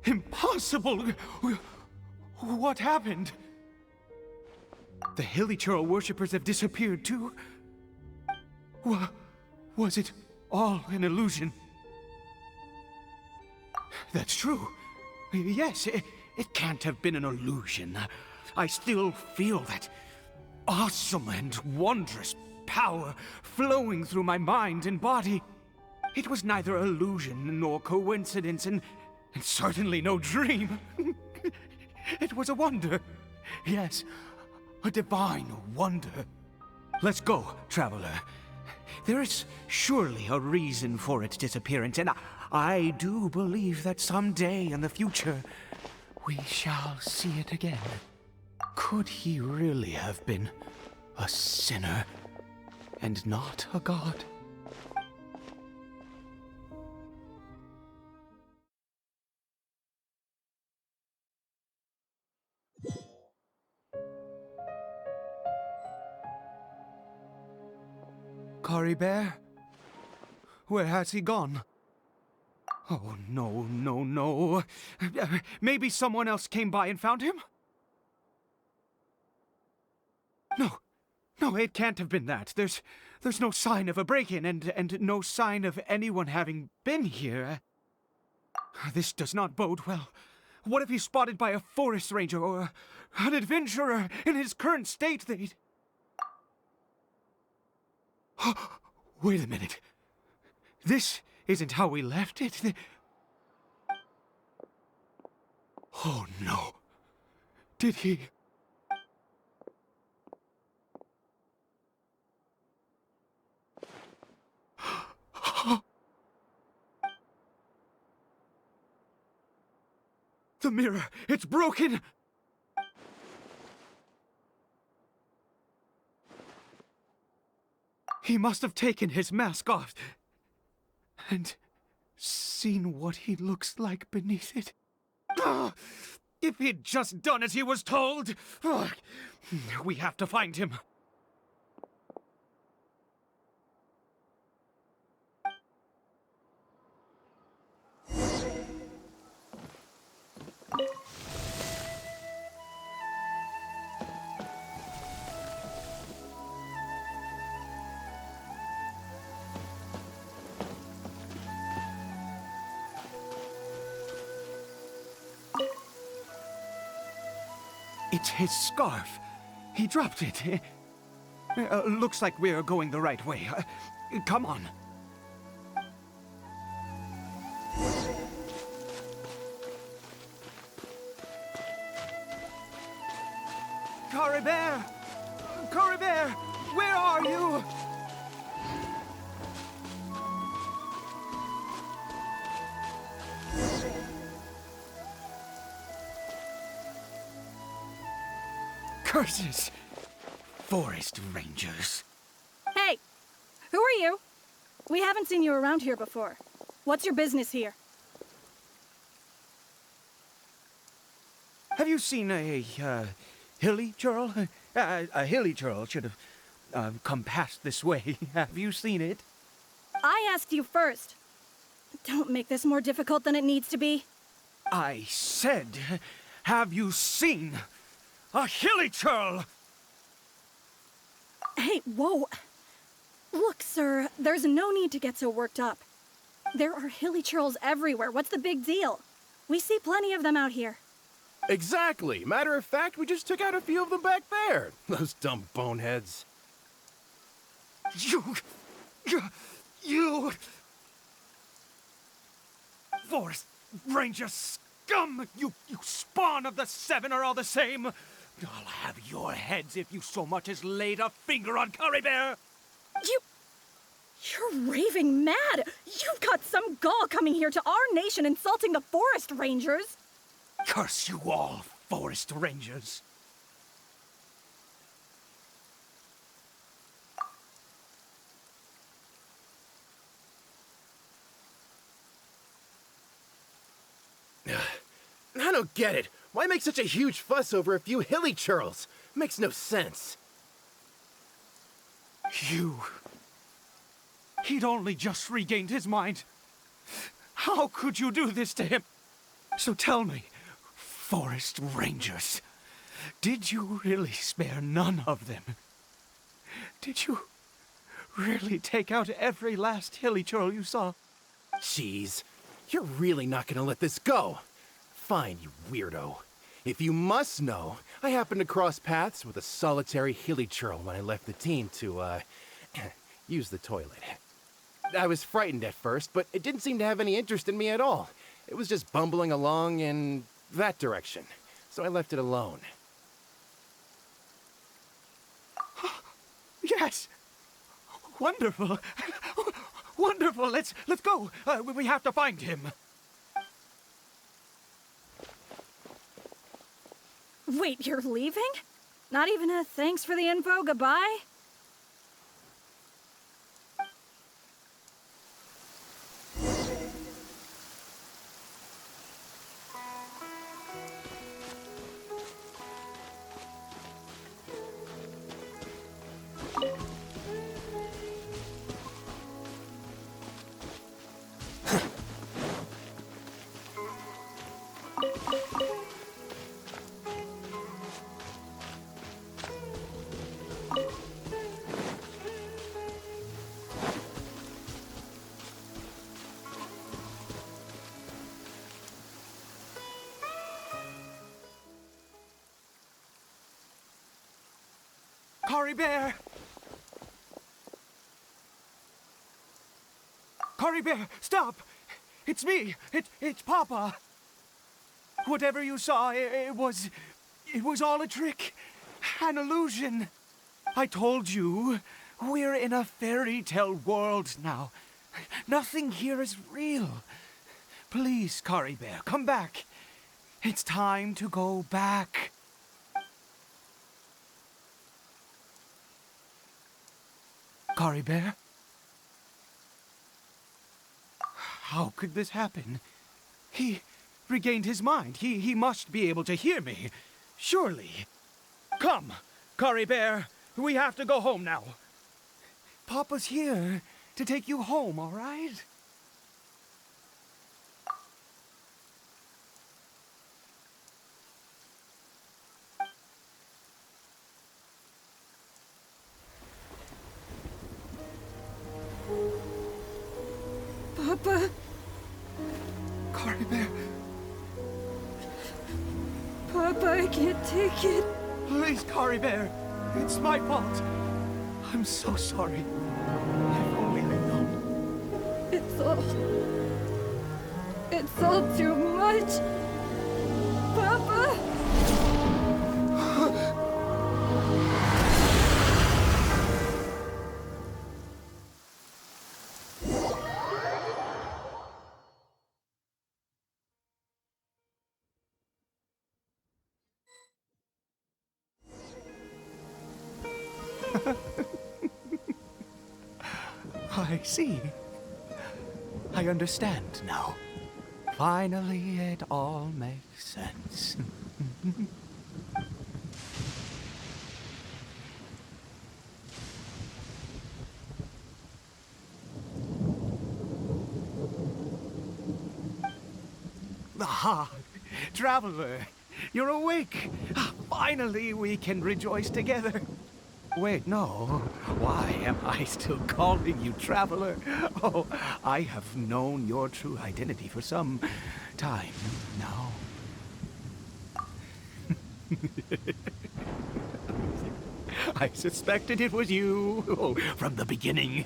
Impossible! What happened? The Hilichurl worshippers have disappeared too? Was it all an illusion? That's true. Yes, it can't have been an illusion. I still feel that awesome and wondrous power flowing through my mind and body. It was neither illusion nor coincidence, and certainly no dream. It was a wonder. Yes, a divine wonder. Let's go, traveler. There is surely a reason for its disappearance, and I do believe that someday in the future, we shall see it again. Could he really have been a sinner and not a god? Caribert? Where has he gone? Oh, no, no, no. Maybe someone else came by and found him? No, No, it can't have been that. There's no sign of a break-in and no sign of anyone having been here. This does not bode well. What if he's spotted by a forest ranger or an adventurer in his current state? They'd... Wait a minute. This isn't how we left it. Oh no. Did he... The mirror! It's broken! He must have taken his mask off and seen what he looks like beneath it. Ah! If he'd just done as he was told! Ah! We have to find him. It's his scarf. He dropped it. Looks like we're going the right way. Come on. Caribert! Caribert! Where are you? Curses! Forest rangers. Hey! Who are you? We haven't seen you around here before. What's your business here? Have you seen a hilly churl? A hilly churl should have come past this way. Have you seen it? I asked you first. Don't make this more difficult than it needs to be. I said, have you seen a hilly churl? Hey, whoa. Look, sir, there's no need to get so worked up. There are hilly churls everywhere. What's the big deal? We see plenty of them out here. Exactly. Matter of fact, we just took out a few of them back there. Those dumb boneheads. You... Forest Ranger scum! You spawn of the Seven are all the same! I'll have your heads if you so much as laid a finger on Caribert! You're raving mad! You've got some gall coming here to our nation insulting the Forest Rangers! Curse you all, Forest Rangers! I don't get it. Why make such a huge fuss over a few hilly churls? Makes no sense. He'd only just regained his mind. How could you do this to him? So tell me, Forest Rangers, did you really spare none of them? Did you really take out every last hilly churl you saw? Jeez, you're really not gonna let this go. Fine, you weirdo. If you must know, I happened to cross paths with a solitary hilly churl when I left the team to, use the toilet. I was frightened at first, but it didn't seem to have any interest in me at all. It was just bumbling along in that direction, so I left it alone. Yes! Wonderful! Wonderful! Let's go! We have to find him! Wait, you're leaving? Not even a thanks for the info, goodbye? Caribert! Caribert, stop! It's me! It's Papa! Whatever you saw, it was all a trick. An illusion. I told you, we're in a fairy tale world now. Nothing here is real. Please, Caribert, come back. It's time to go back. Caribert? How could this happen? He regained his mind. He must be able to hear me. Surely. Come, Caribert. We have to go home now. Papa's here to take you home, all right? Papa. Caribert. Papa, I can't take it. Please, Caribert. It's my fault. I'm so sorry. If only I'd known. It's all too much. Papa! I see. I understand now. Finally, it all makes sense. Aha! Traveler! You're awake! Finally, we can rejoice together. Wait, no. Why am I still calling you Traveler? Oh, I have known your true identity for some time now. I suspected it was you from the beginning.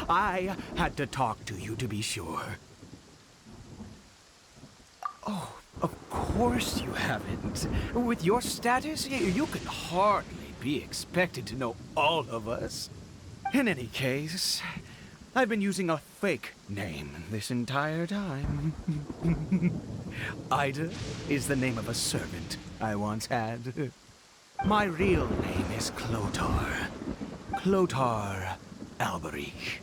I had to talk to you to be sure. Oh, of course you haven't. With your status, you can hardly be expected to know all of us. In any case, I've been using a fake name this entire time. Ida is the name of a servant I once had. My real name is Clotar. Clotar Alberich.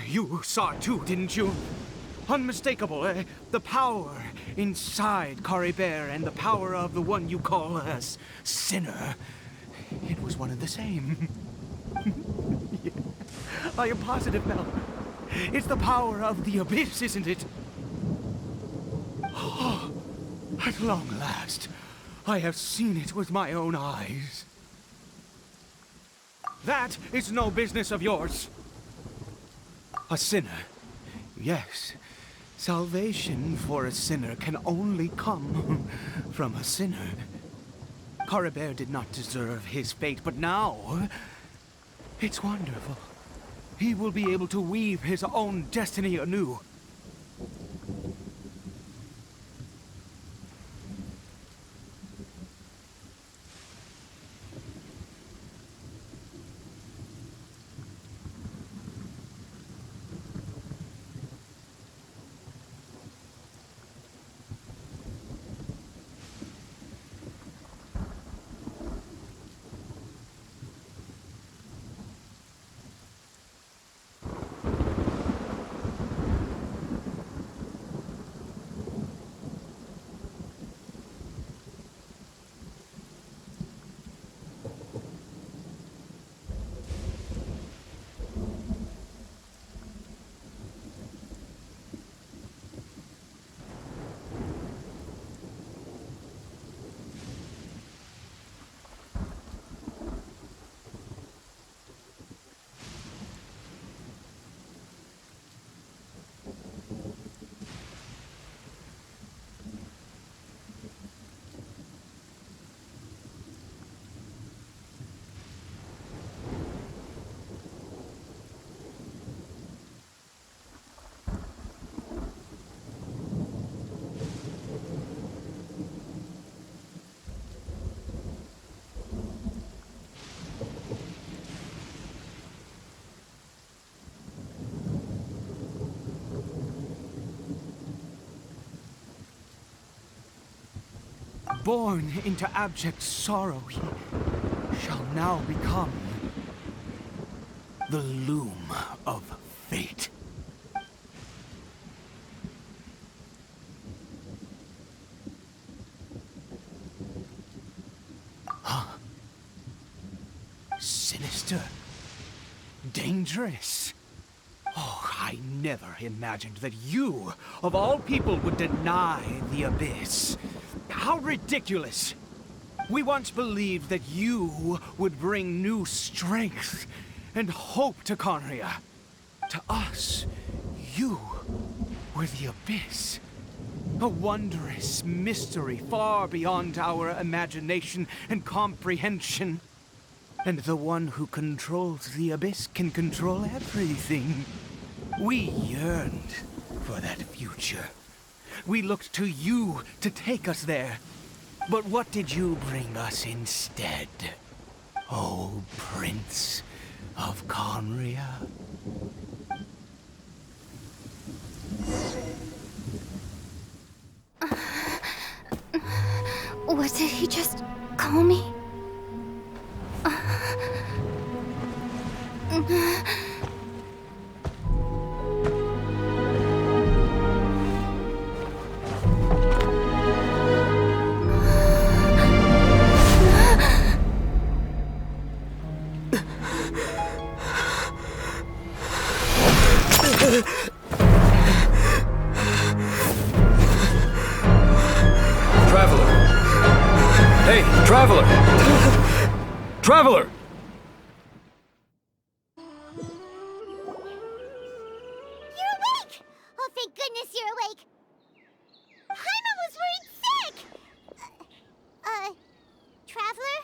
You saw it too, didn't you? Unmistakable, the power inside Caribert and the power of the one you call a sinner. It was one and the same. Yeah. I am positive now. It's the power of the abyss, isn't it? Oh, at long last, I have seen it with my own eyes. That is no business of yours. A sinner, yes. Salvation for a sinner can only come from a sinner. Caribert did not deserve his fate, but now it's wonderful. He will be able to weave his own destiny anew. born into abject sorrow, he shall now become the loom of fate. Huh? Sinister. Dangerous. Oh, I never imagined that you, of all people, would deny the Abyss. How ridiculous! We once believed that you would bring new strength and hope to Conria. To us, you were the Abyss. A wondrous mystery far beyond our imagination and comprehension. And the one who controls the Abyss can control everything. We yearned for that future. We looked to you to take us there. But what did you bring us instead? Oh, Prince of Conria? What did he just call me? Traveler! Hey, Traveler! Traveler! You're awake! Oh, thank goodness you're awake! Paimon was worried sick! Traveler?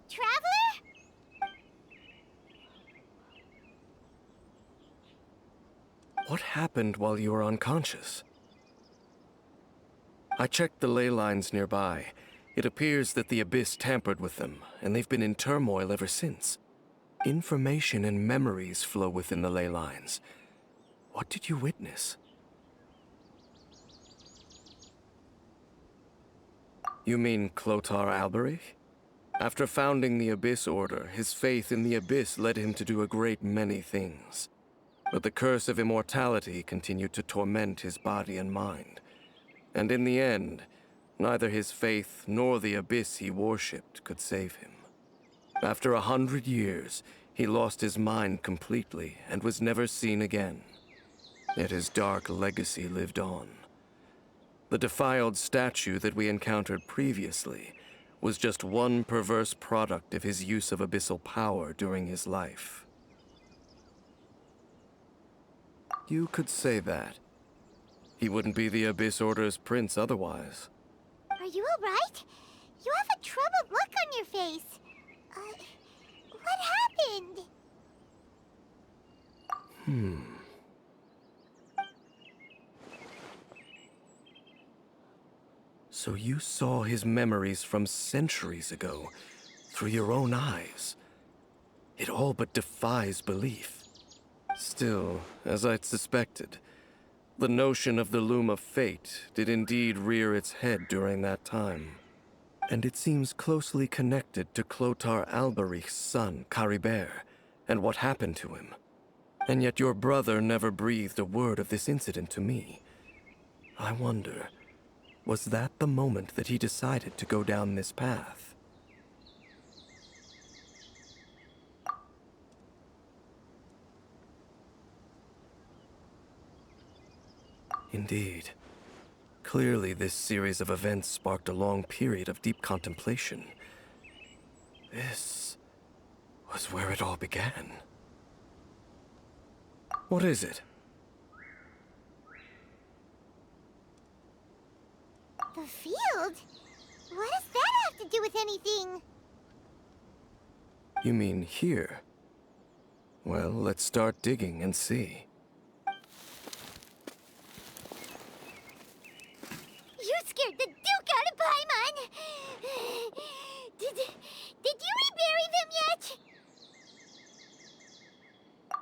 Traveler? What happened while you were unconscious? I checked the ley lines nearby. It appears that the Abyss tampered with them, and they've been in turmoil ever since. Information and memories flow within the ley lines. What did you witness? You mean Clotar Alberich? After founding the Abyss Order, his faith in the Abyss led him to do a great many things. But the curse of immortality continued to torment his body and mind. And in the end, neither his faith nor the Abyss he worshipped could save him. After 100 years, he lost his mind completely and was never seen again. Yet his dark legacy lived on. The defiled statue that we encountered previously was just one perverse product of his use of abyssal power during his life. You could say that. He wouldn't be the Abyss Order's prince otherwise. Are you alright? You have a troubled look on your face. What happened? So you saw his memories from centuries ago, through your own eyes. It all but defies belief. Still, as I'd suspected, the notion of the Loom of Fate did indeed rear its head during that time. And it seems closely connected to Clotar Alberich's son, Caribert, and what happened to him. And yet your brother never breathed a word of this incident to me. I wonder, was that the moment that he decided to go down this path? Indeed. Clearly, this series of events sparked a long period of deep contemplation. This was where it all began. What is it? The field? What does that have to do with anything? You mean here? Well, let's start digging and see. You scared the Duke out of Paimon! Did you rebury them yet?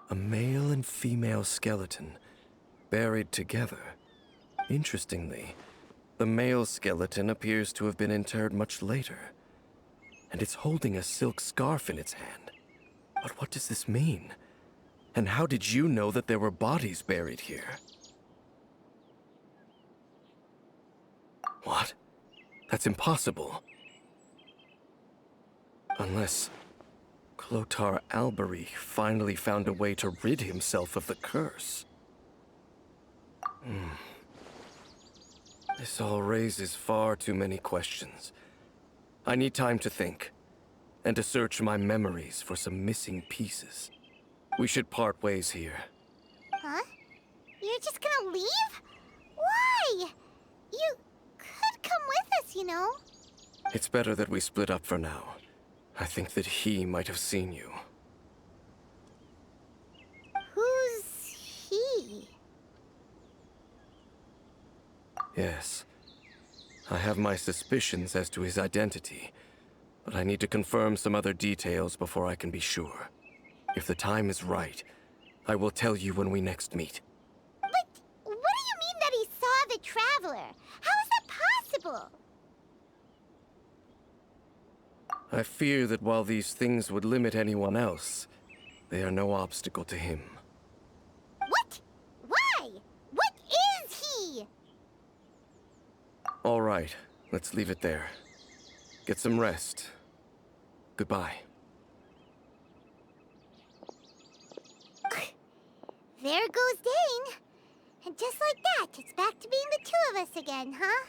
A male and female skeleton, buried together. Interestingly, The male skeleton appears to have been interred much later, and it's holding a silk scarf in its hand. But what does this mean? And how did you know that there were bodies buried here? What? That's impossible. Unless Clotar Albery finally found a way to rid himself of the curse. This all raises far too many questions. I need time to think, and to search my memories for some missing pieces. We should part ways here. Huh? You're just gonna leave? Why? You could come with us, you know. It's better that we split up for now. I think that he might have seen you. Who's he? Yes. I have my suspicions as to his identity, but I need to confirm some other details before I can be sure. If the time is right, I will tell you when we next meet. But what do you mean that he saw the Traveler? How is that possible? I fear that while these things would limit anyone else, they are no obstacle to him. What? Why? What is he? All right, let's leave it there. Get some rest. Goodbye. There goes Dane. And just like that, it's back to being the two of us again, huh?